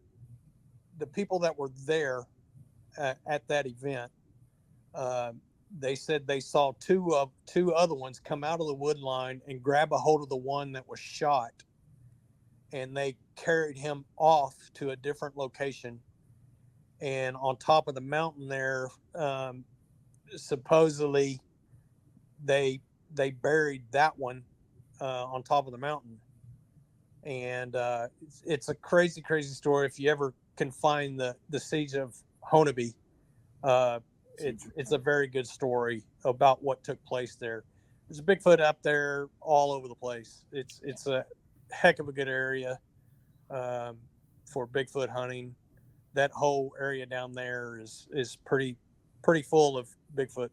the people that were there at that event. They said they saw two other ones come out of the wood line and grab a hold of the one that was shot, and they carried him off to a different location. And on top of the mountain there, supposedly they buried that one on top of the mountain. And it's a crazy story. If you ever can find the siege of Honeby, it's a very good story about what took place there. There's a Bigfoot up there all over the place. It's a heck of a good area for Bigfoot hunting. That whole area down there is pretty full of Bigfoot.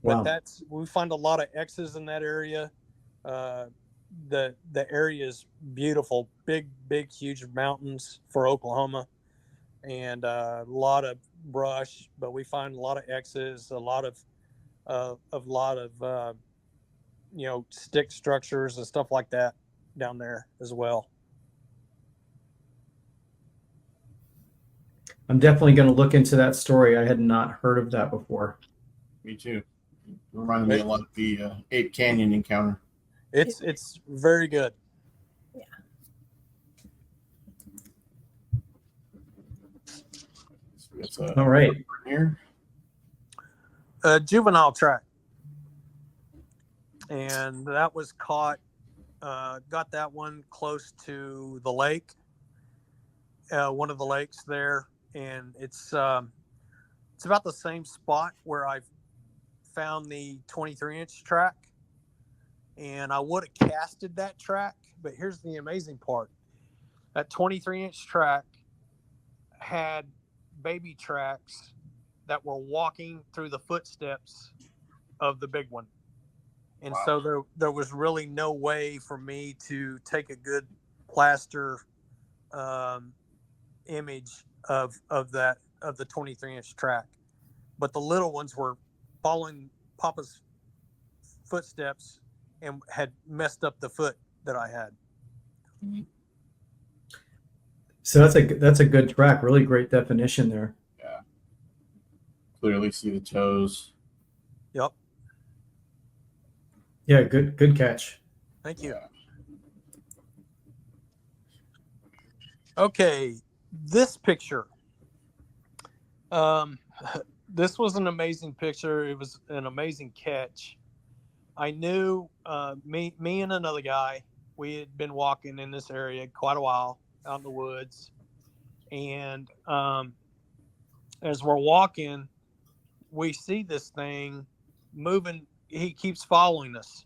Wow. But we find a lot of X's in that area. The area is beautiful, big, huge mountains for Oklahoma, and a lot of brush. But we find a lot of X's, a lot of stick structures and stuff like that down there as well. I'm definitely going to look into that story. I had not heard of that before. Me too. It reminded me a lot of the Ape Canyon encounter. It's very good. Yeah. So All right. Here. Juvenile track, and that was caught. Got that one close to the lake, one of the lakes there, and it's about the same spot where I found the 23-inch track. And I would have casted that track, but here's the amazing part. That 23-inch track had baby tracks that were walking through the footsteps of the big one. And wow. So there was really no way for me to take a good plaster image of the 23-inch track. But the little ones were following Papa's footsteps and had messed up the foot that I had. So that's a good track. Really great definition there. Yeah. Clearly see the toes. Yep. Yeah, good catch. Thank you. Yeah. Okay, this picture. this was an amazing picture. It was an amazing catch. I knew me and another guy, we had been walking in this area quite a while out in the woods. And as we're walking, we see this thing moving. He keeps following us.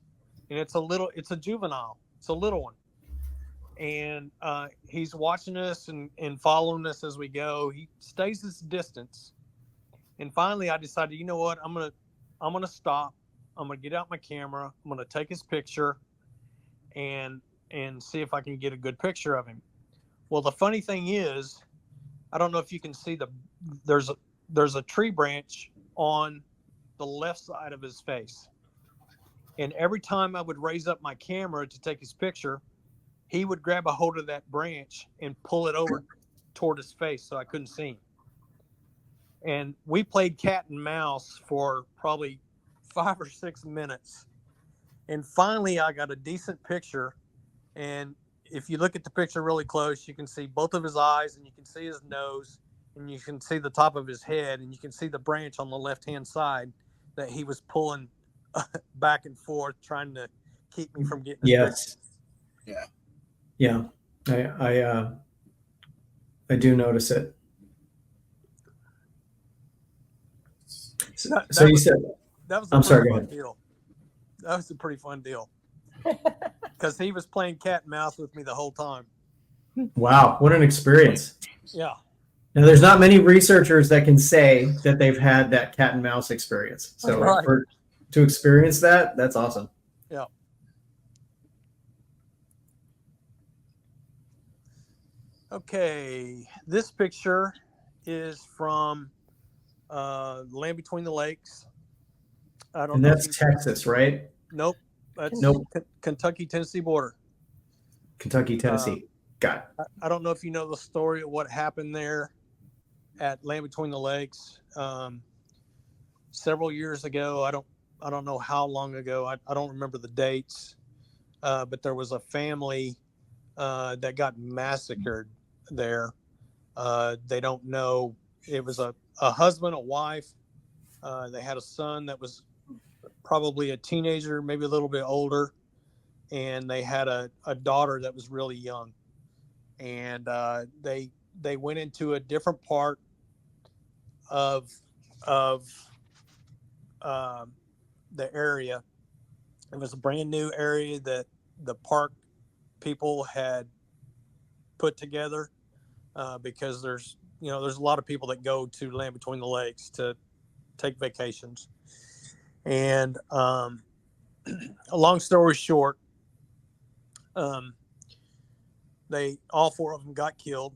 And it's a juvenile. It's a little one. And he's watching us and following us as we go. He stays this distance. And finally I decided, you know what? I'm gonna stop. I'm gonna get out my camera. I'm gonna take his picture and see if I can get a good picture of him. Well, the funny thing is, I don't know if you can see there's a tree branch on the left side of his face. And every time I would raise up my camera to take his picture, he would grab a hold of that branch and pull it over toward his face so I couldn't see him. And we played cat and mouse for probably 5 or 6 minutes. And finally, I got a decent picture. And if you look at the picture really close, you can see both of his eyes, and you can see his nose, and you can see the top of his head, and you can see the branch on the left-hand side that he was pulling back and forth, trying to keep me from getting his Yes. picture. Yeah. I do notice it. So you said that was I'm sorry, pretty go fun ahead. deal. That was a pretty fun deal because he was playing cat and mouse with me the whole time. Wow, what an experience. Yeah. Now, there's not many researchers that can say that they've had that cat and mouse experience. So Right. to experience that, that's awesome. Yeah. Okay, this picture is from Land Between the Lakes. I don't And know. that's Texas, right? Nope. That's Nope. Kentucky, Tennessee border. Kentucky, Tennessee. Got it. I don't know if you know the story of what happened there at Land Between the Lakes. Several years ago, I don't know how long ago. I don't remember the dates, but there was a family that got massacred there. They don't know. It was a husband, a wife. They had a son that was probably a teenager, maybe a little bit older, and they had a daughter that was really young. And they went into a different part of the area. It was a brand new area that the park people had put together because there's a lot of people that go to Land Between the Lakes to take vacations. And a long story short, all 4 of them got killed.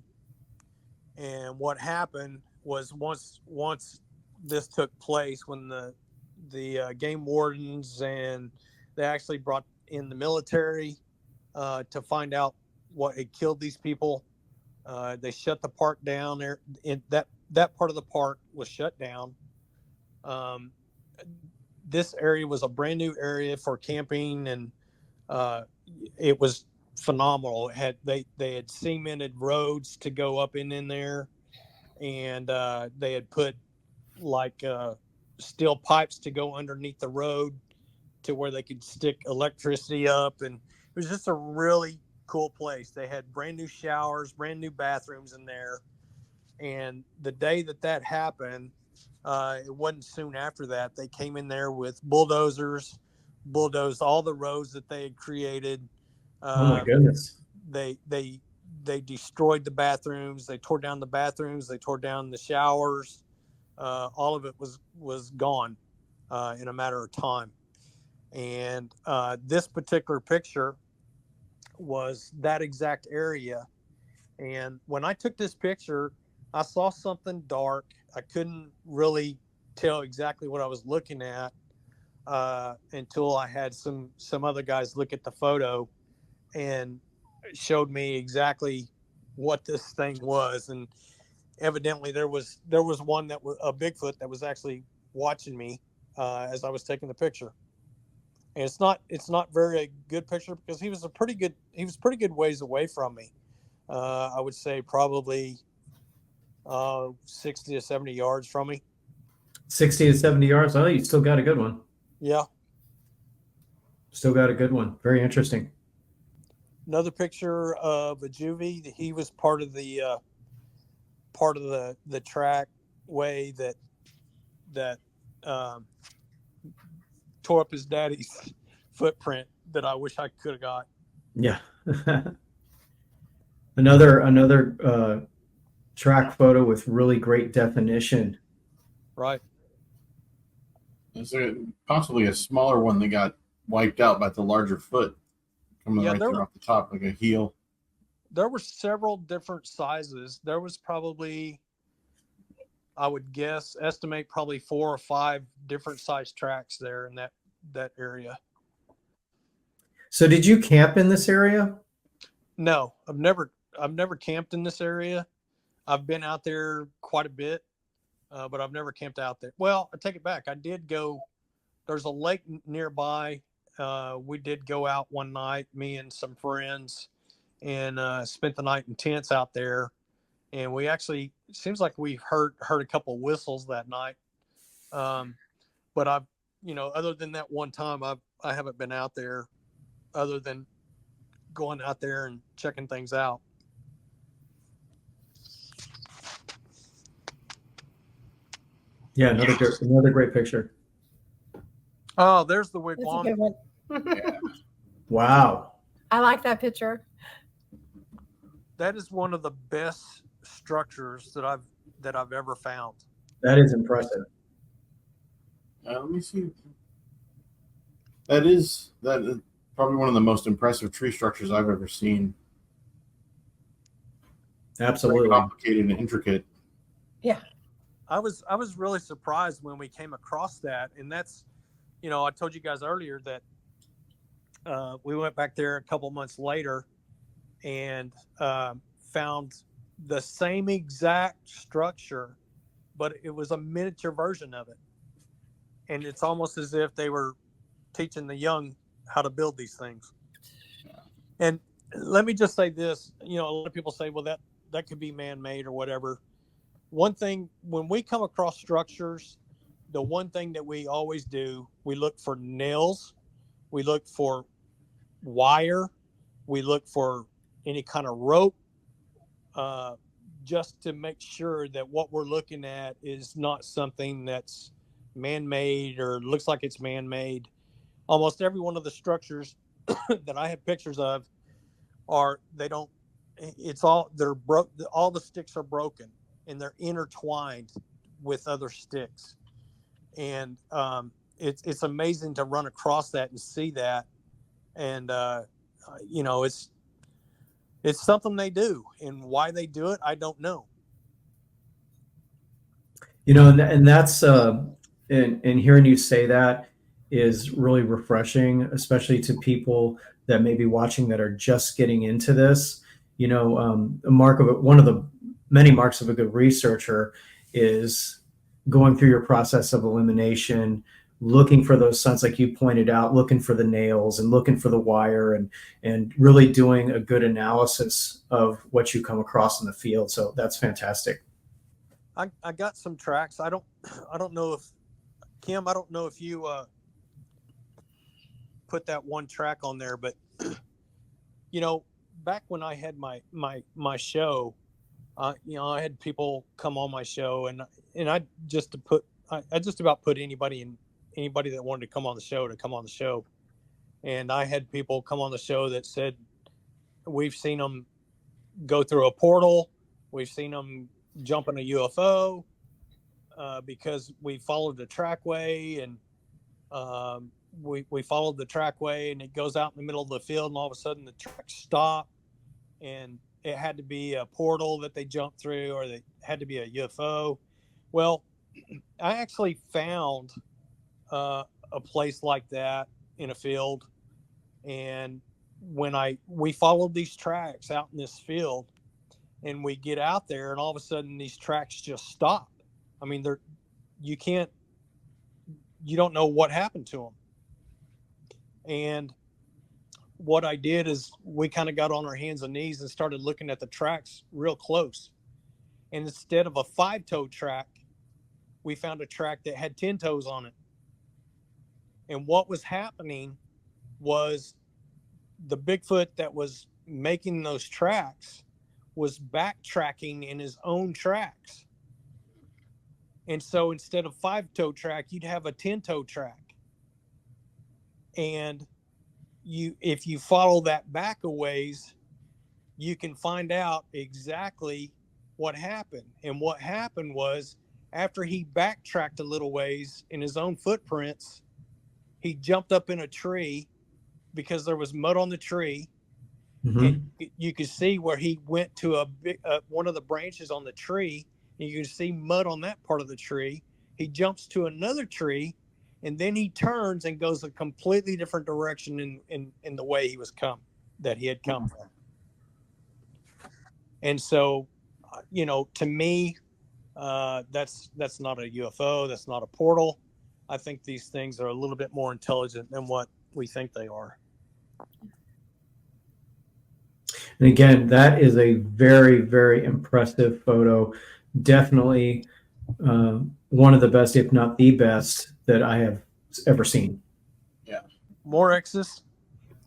And what happened was once this took place, when the game wardens and they actually brought in the military to find out what had killed these people, they shut the park down there. That part of the park was shut down. This area was a brand new area for camping, and it was phenomenal. They had cemented roads to go up in there, and they had put like steel pipes to go underneath the road to where they could stick electricity up, and it was just a really cool place. They had brand new showers, brand new bathrooms in there. And the day that happened, it wasn't soon after that, they came in there with bulldozed all the roads that they had created. Oh my goodness. They destroyed the bathrooms. They tore down the bathrooms. They tore down the showers. All of it was gone in a matter of time. And this particular picture was that exact area. And when I took this picture, I saw something dark. I couldn't really tell exactly what I was looking at until I had some other guys look at the photo and showed me exactly what this thing was. And evidently there was one that was a Bigfoot that was actually watching me as I was taking the picture. And it's not very good picture because he was pretty good ways away from me. I would say probably 60 to 70 yards from me. 60 to 70 yards. Oh, you still got a good one. Yeah. Still got a good one. Very interesting. Another picture of a juvie. He was part of the track way that tore up his daddy's footprint that I wish I could have got. Yeah. another track photo with really great definition. Right. It's possibly a smaller one that got wiped out by the larger foot coming right there off the top, like a heel. There were several different sizes. There was probably, I would guess, estimate probably 4 or 5 different size tracks there in that area. So did you camp in this area? No, I've never camped in this area. I've been out there quite a bit, but I've never camped out there. Well, I take it back. I did go. There's a lake nearby. We did go out one night, me and some friends, and spent the night in tents out there. And we actually, it seems like we heard a couple of whistles that night. But I've, other than that one time, I haven't been out there, other than going out there and checking things out. Yeah, another great picture. Oh, there's the That's a wigwam. good one. Yeah. Wow. I like that picture. That is one of the best structures that I've ever found. That is impressive. Let me see. That is probably one of the most impressive tree structures I've ever seen. Absolutely. Very complicated and intricate. Yeah. I was really surprised when we came across that, and that's, I told you guys earlier that we went back there a couple months later and found the same exact structure, but it was a miniature version of it. And it's almost as if they were teaching the young how to build these things. And let me just say this, a lot of people say, well, that could be man-made or whatever. One thing, when we come across structures, the one thing that we always do, we look for nails, we look for wire, we look for any kind of rope, just to make sure that what we're looking at is not something that's man-made or looks like it's man-made. Almost every one of the structures that I have pictures of all the sticks are broken and they're intertwined with other sticks. And it's amazing to run across that and see that. And, it's something they do, and why they do it, I don't know. And that's and hearing you say that is really refreshing, especially to people that may be watching that are just getting into this. One of the many marks of a good researcher is going through your process of elimination, looking for those signs, like you pointed out, looking for the nails and looking for the wire, and really doing a good analysis of what you come across in the field. So that's fantastic. I got some tracks. I don't know if Kim, I don't know if you put that one track on there, but back when I had my show, I had people come on my show, and I just about put anybody that wanted to come on the show. And I had people come on the show that said, we've seen them go through a portal. We've seen them jump in a UFO because we followed the trackway, and we followed the trackway, and it goes out in the middle of the field, and all of a sudden the track stopped, and it had to be a portal that they jumped through, or they had to be a UFO. Well, I actually found a place like that in a field, and when we followed these tracks out in this field, and we get out there, and all of a sudden these tracks just stop. I mean, you don't know what happened to them. And what I did is we kind of got on our hands and knees and started looking at the tracks real close. And instead of a 5-toe track, we found a track that had 10 toes on it. And what was happening was the Bigfoot that was making those tracks was backtracking in his own tracks. And so instead of 5-toe track, you'd have a 10-toe track. And if you follow that back a ways, you can find out exactly what happened. And what happened was, after he backtracked a little ways in his own footprints, he jumped up in a tree because there was mud on the tree. Mm-hmm. And you could see where he went to one of the branches on the tree, and you can see mud on that part of the tree. He jumps to another tree, and then he turns and goes a completely different direction in the way he had come from. And so, to me, that's not a UFO. That's not a portal. I think these things are a little bit more intelligent than what we think they are. And again, that is a very, very impressive photo. Definitely one of the best, if not the best, that I have ever seen. Yeah. More X's.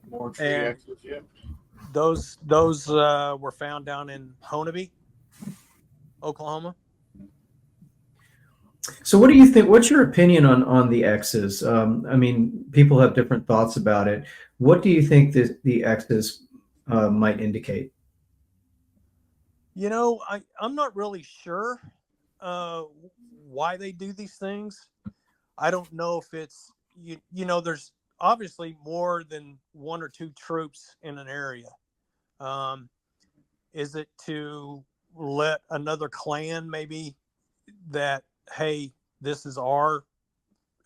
More tree And X's, yeah. Those were found down in Honolulu, Oklahoma. So what do you think? What's your opinion on the X's? I mean, people have different thoughts about it. What do you think the X's might indicate? I'm not really sure why they do these things. I don't know if it's, there's obviously more than 1 or 2 troops in an area. Is it to let another clan maybe that, hey, this is our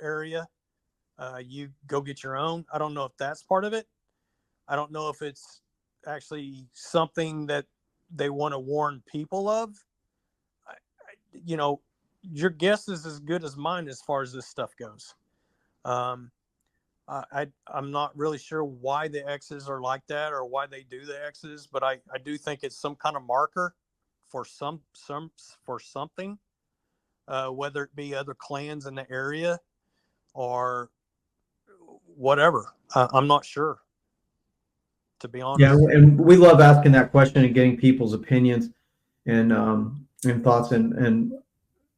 area, you go get your own? I don't know if that's part of it. I don't know if it's actually something that they want to warn people of. Your guess is as good as mine as far as this stuff goes. I'm not really sure why the X's are like that or why they do the X's, but I do think it's some kind of marker for something, whether it be other clans in the area or whatever. I'm not sure, to be honest. Yeah, and we love asking that question and getting people's opinions and thoughts, and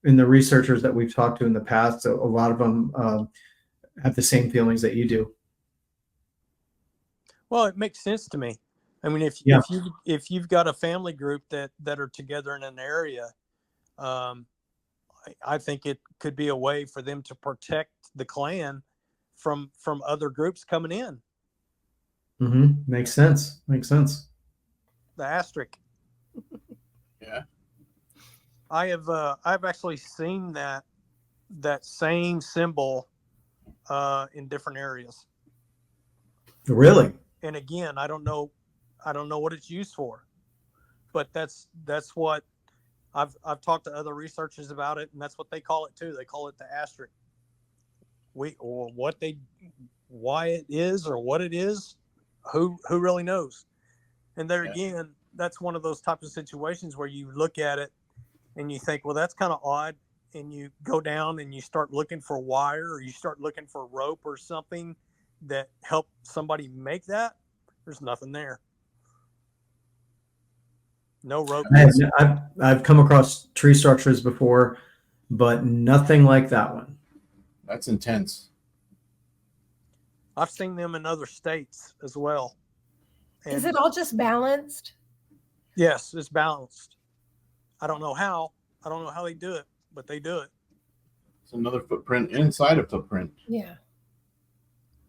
in the researchers that we've talked to in the past, a lot of them have the same feelings that you do. Well, it makes sense to me. I mean, if you've got a family group that are together in an area, I think it could be a way for them to protect the clan from other groups coming in. Mm-hmm. Makes sense. The asterisk. Yeah. I've actually seen that same symbol in different areas. Really? And again, I don't know what it's used for, but that's what I've talked to other researchers about it, and that's what they call it too. They call it the asterisk. Why it is or what it is, who really knows? And there again, that's one of those types of situations where you look at it and you think, well, that's kind of odd. And you go down and you start looking for wire, or you start looking for rope or something that helped somebody make that. There's nothing there. No rope. I've come across tree structures before, but nothing like that one. That's intense. I've seen them in other states as well. And is it all just balanced? yes, it's balanced. I don't know how they do it, but they do it. It's another footprint inside a footprint. Yeah.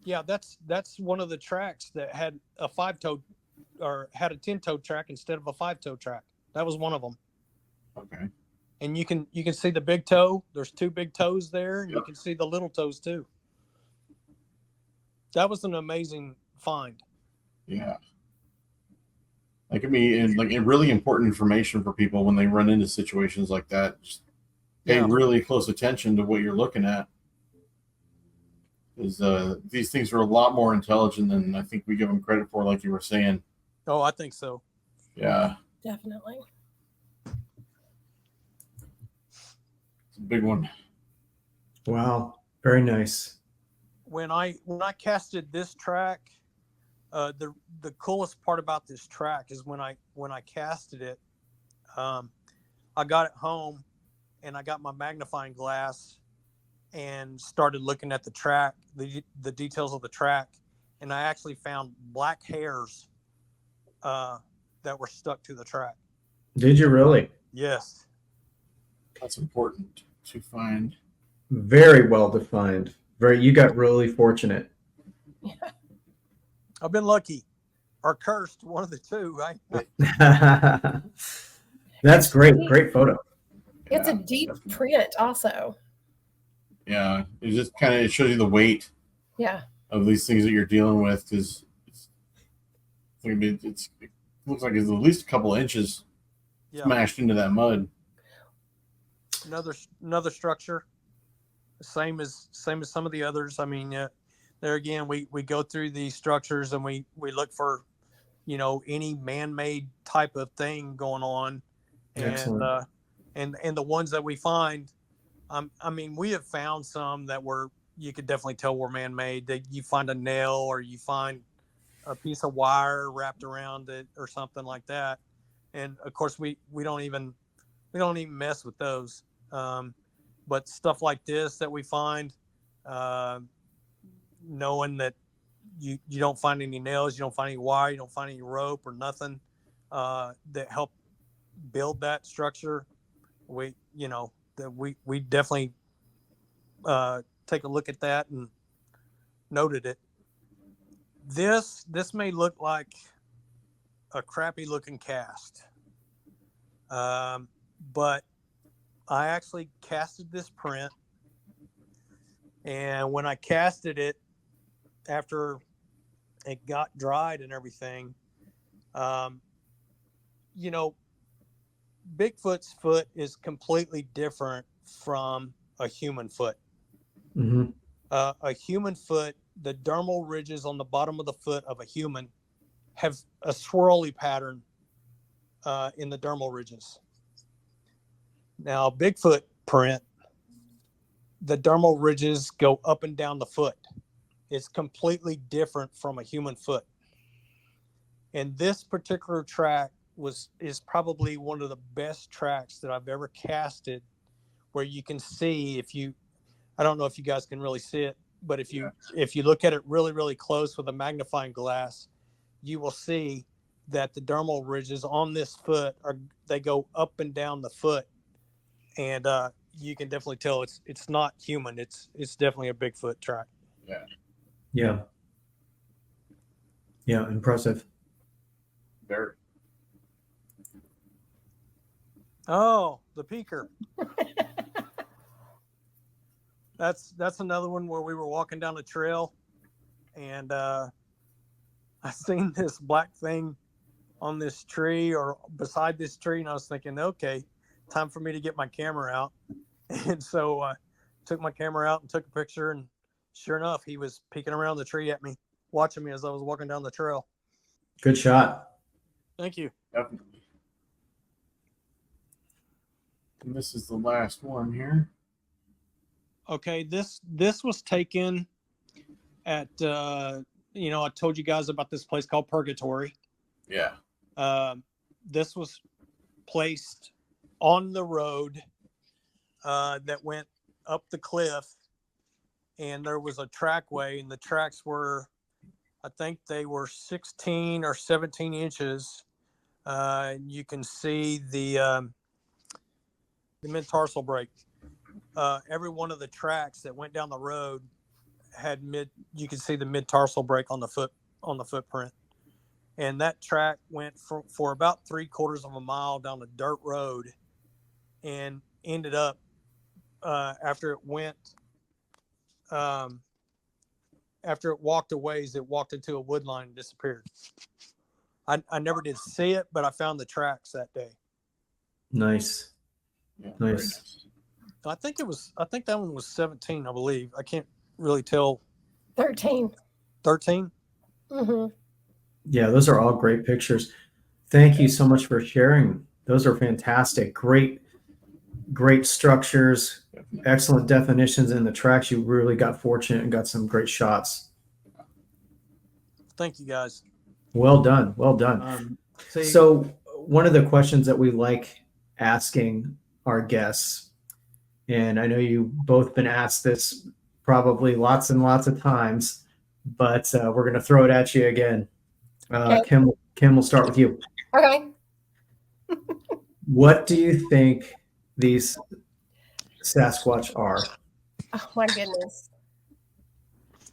Yeah, that's one of the tracks that had a 5-toe or had a 10-toe track instead of a 5-toe track. That was one of them. Okay. And you can see the big toe. There's 2 big toes there, and you can see the little toes too. That was an amazing find. Yeah. That could be really important information for people when they run into situations like that. Just pay really close attention to what you're looking at. Is these things are a lot more intelligent than I think we give them credit for, like you were saying. Oh, I think so. Yeah. Definitely. It's a big one. Wow. Very nice. When I casted this track, the coolest part about this track is when I casted it, I got it home and I got my magnifying glass and started looking at the track, the details of the track, and I actually found black hairs that were stuck to the track. Did you really? Yes. That's important to find. Very well defined. You got really fortunate. I've been lucky or cursed, one of the two, right? That's great. Great photo. It's a deep print also. Yeah, it just kind of shows you the weight of these things that you're dealing with, because it looks like it's at least a couple of inches smashed into that mud. Another structure, same as some of the others. I mean, there again, we go through these structures and we look for, any man-made type of thing going on. Excellent. And the ones that we find, I mean, we have found some that you could definitely tell were man-made. That you find a nail or you find a piece of wire wrapped around it or something like that, and of course we don't even mess with those. But stuff like this that we find, knowing that you don't find any nails, you don't find any wire, you don't find any rope or nothing that help build that structure, we definitely take a look at that and noted it. This may look like a crappy looking cast, but I actually casted this print, and when I casted it after it got dried and everything, Bigfoot's foot is completely different from a human foot. Mm-hmm. A human foot, the dermal ridges on the bottom of the foot of a human have a swirly pattern in the dermal ridges. Now, Bigfoot print, the dermal ridges go up and down the foot. It's completely different from a human foot. And this particular track is probably one of the best tracks that I've ever casted, where you can see, I don't know if you guys can really see it, but if you look at it really, really close with a magnifying glass, you will see that the dermal ridges on this foot they go up and down the foot, and you can definitely tell it's not human. It's definitely a Bigfoot track. Yeah, impressive. Very. Oh, the peaker. That's another one where we were walking down the trail, and I seen this black thing on this tree or beside this tree, and I was thinking, okay, time for me to get my camera out. And so I took my camera out and took a picture, and sure enough, he was peeking around the tree at me, watching me as I was walking down the trail. Good shot. Thank you. Definitely. And this is the last one here. Okay, this was taken at I told you guys about this place called Purgatory. Yeah. This was placed on the road that went up the cliff, and there was a trackway, and the tracks were, I think they were 16 or 17 inches. You can see the mid-tarsal break. Every one of the tracks that went down the road had you could see the mid-tarsal break on the footprint. And that track went for about 3/4 of a mile down a dirt road, and ended up after it walked a ways, it walked into a wood line and disappeared. I never did see it, but I found the tracks that day. Nice. Yeah, Nice. I think that one was 17, I believe. I can't really tell. 13. 13? Mm-hmm. Yeah, those are all great pictures. Thank you so much for sharing. Those are fantastic. Great great structures, excellent definitions in the tracks. You really got fortunate and got some great shots. Thank you, guys. Well done. Well done. So one of the questions that we like asking our guests, and I know you've both been asked this probably lots and lots of times, but we're going to throw it at you again. Okay. Kim, we'll start with you. Okay. What do you think these Sasquatch are? Oh my goodness.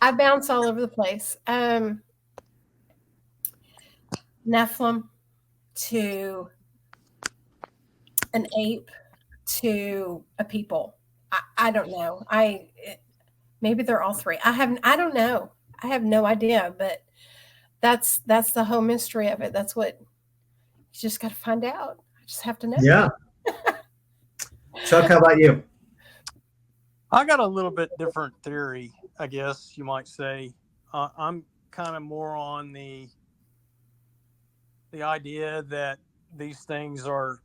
I bounce all over the place. Nephilim to an ape to a people. I don't know. Maybe they're all three. I don't know. I have no idea, but that's the whole mystery of it. That's what you just got to find out. I just have to know. Yeah. Chuck, how about you? I got a little bit different theory, I guess you might say. I'm kind of more on the idea that these things are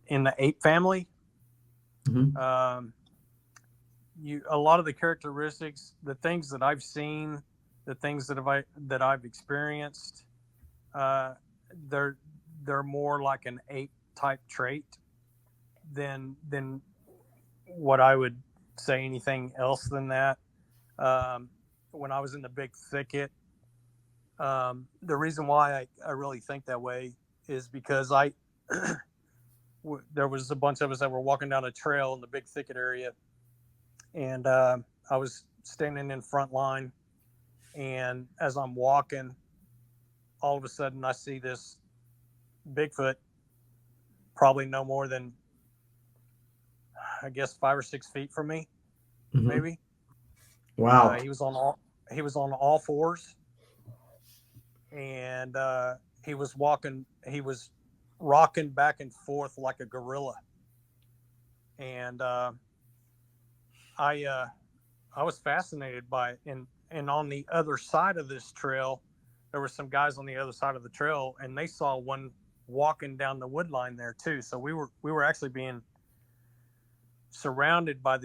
in the ape family. Mm-hmm. A lot of the characteristics, the things that I've seen, the things that I've experienced, they're more like an ape type trait than what I would say anything else than that. When I was in the big thicket, the reason why I really think that way is because there was a bunch of us that were walking down a trail in the big thicket area, and I was standing in front line, and as I'm walking, all of a sudden I see this Bigfoot, probably no more than, I guess, 5 or 6 feet from me, Mm-hmm. maybe. Wow. He was on all fours, and he was rocking back and forth like a gorilla. And I was fascinated by it. And on the other side of this trail, there were some guys on the other side of the trail, and they saw one walking down the wood line there too. So we were actually being surrounded by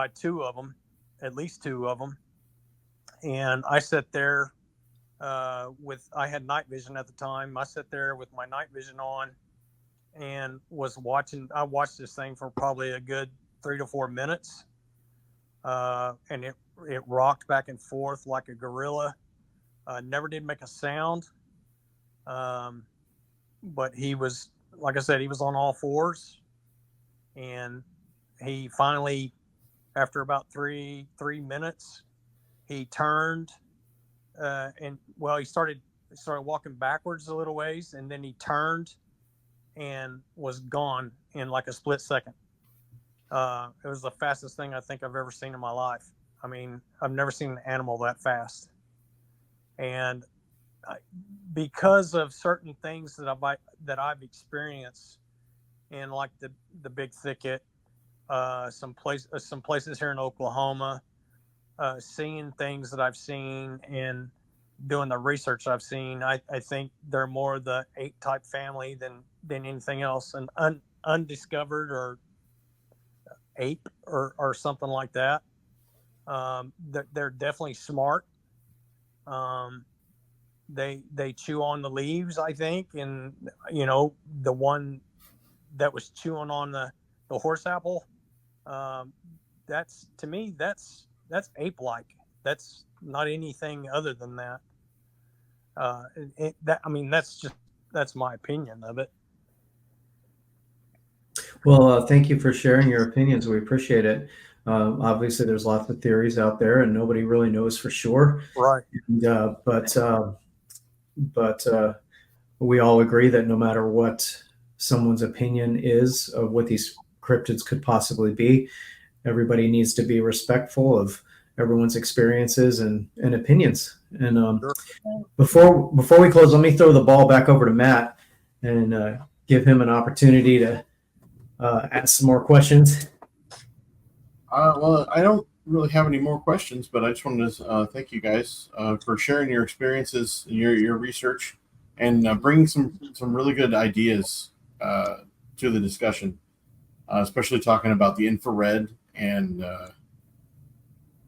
two of them, at least two of them. And I sat there I had night vision at the time. I sat there with my night vision on and was watching. I watched this thing for probably a good 3 to 4 minutes. And it rocked back and forth like a gorilla. Never did make a sound. But he was, like I said, he was on all fours, and he finally, after about three minutes, he turned, and he started walking backwards a little ways, and then he turned and was gone in like a split second. It was the fastest thing I think I've ever seen in my life. I mean, I've never seen an animal that fast. And because of certain things that I've experienced in like the big thicket, some places here in Oklahoma, seeing things that I've seen and doing the research I've seen, I think they're more the ape type family than anything else, an undiscovered or ape or something like that. They're definitely smart. They chew on the leaves, I think, and the one that was chewing on the horse apple, that's, to me, that's ape-like. That's not anything other than that. That's my opinion of it. Well, thank you for sharing your opinions. We appreciate it. Obviously, there's lots of theories out there, and nobody really knows for sure. Right. And, but we all agree that no matter what someone's opinion is of what these cryptids could possibly be, everybody needs to be respectful of everyone's experiences and opinions. And Sure. Before we close, let me throw the ball back over to Matt and give him an opportunity to ask some more questions. Well, I don't really have any more questions, but I just wanted to thank you guys for sharing your experiences, your research, and bringing some really good ideas to the discussion, especially talking about the infrared and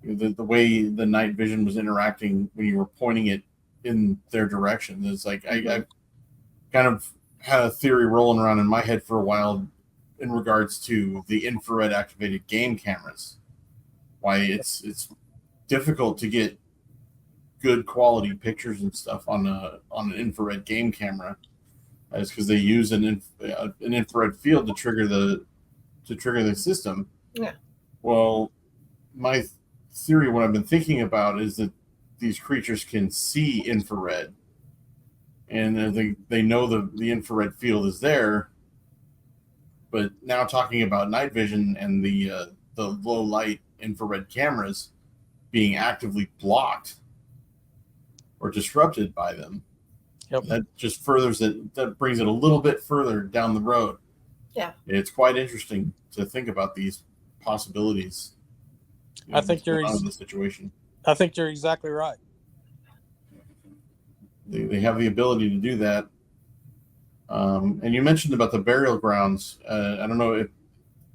the way the night vision was interacting when you were pointing it in their direction. It's like I kind of had a theory rolling around in my head for a while in regards to the infrared activated game cameras. Why it's difficult to get good quality pictures and stuff on an infrared game camera, is because they use an infrared field to trigger the system. Yeah. Well, my theory, what I've been thinking about, is that these creatures can see infrared, and they know the infrared field is there. But now talking about night vision and the low light infrared cameras being actively blocked or disrupted by them, that just furthers it. That brings it a little bit further down the road. Yeah, it's quite interesting to think about these possibilities. I think you're in the situation. I think you're exactly right. They have the ability to do that. And you mentioned about the burial grounds. I don't know if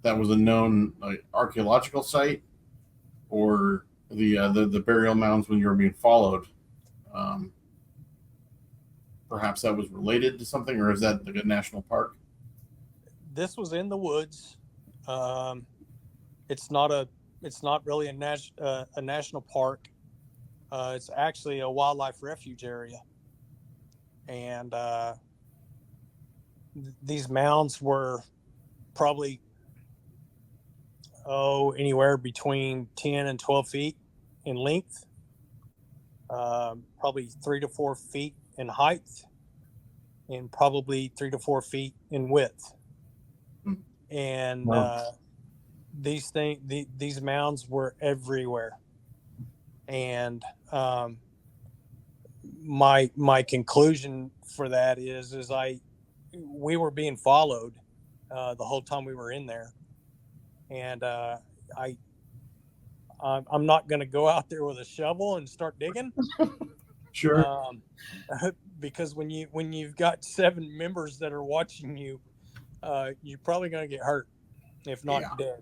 that was a known archaeological site or the burial mounds when you were being followed. Perhaps that was related to something, or is that like a national park? This was in the woods. It's not really a national park. It's actually a wildlife refuge area, and these mounds were probably anywhere between 10 and 12 feet in length, probably 3 to 4 feet in height, and probably 3 to 4 feet in width. And Wow. these mounds were everywhere. And my conclusion for that is we were being followed the whole time we were in there, and I'm not going to go out there with a shovel and start digging. Sure. Because when you've got 7 members that are watching you, you're probably going to get hurt, if not dead.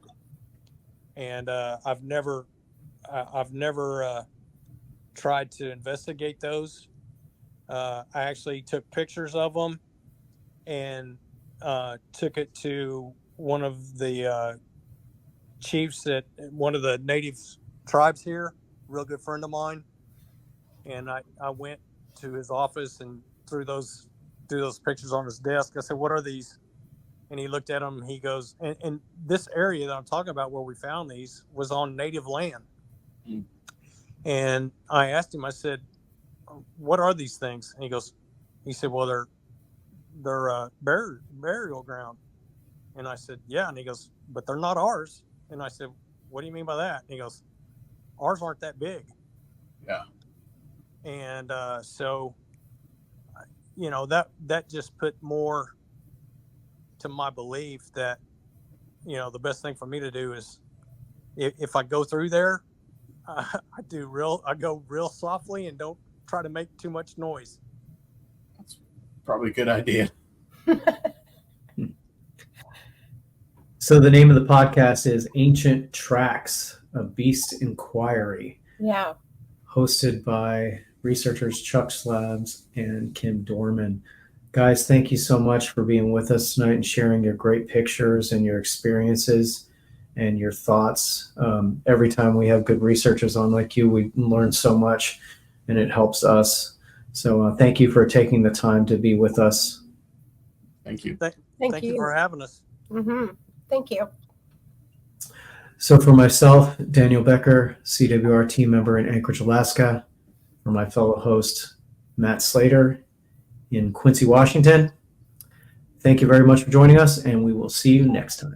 And I've never tried to investigate those. I actually took pictures of them and took it to one of the chiefs at one of the native tribes here, real good friend of mine. And I went to his office and threw those pictures on his desk. I said, "What are these?" And he looked at them. He goes, and this area that I'm talking about where we found these was on native land. And I asked him, I said, "What are these things?" And he said, "Well, they're burial ground." And I said, "Yeah." And he goes, "But they're not ours." And I said, "What do you mean by that?" And he goes, "Ours aren't that big." Yeah. And so, that just put more to my belief that, the best thing for me to do is if I go through there, I go real softly and don't try to make too much noise. That's probably a good idea. So the name of the podcast is Ancient Tracks, a Beast Inquiry. yeah. Hosted by researchers Chuck Slabs and Kim Dorman. Guys, thank you so much for being with us tonight and sharing your great pictures and your experiences and your thoughts. Every time we have good researchers on like you, we learn so much and it helps us. So thank you for taking the time to be with us. Thank you. Thank you. for having us. Mm-hmm. Thank you. So for myself, Daniel Becker, CWR team member in Anchorage, Alaska, for my fellow host, Matt Slater in Quincy, Washington, thank you very much for joining us, and we will see you next time.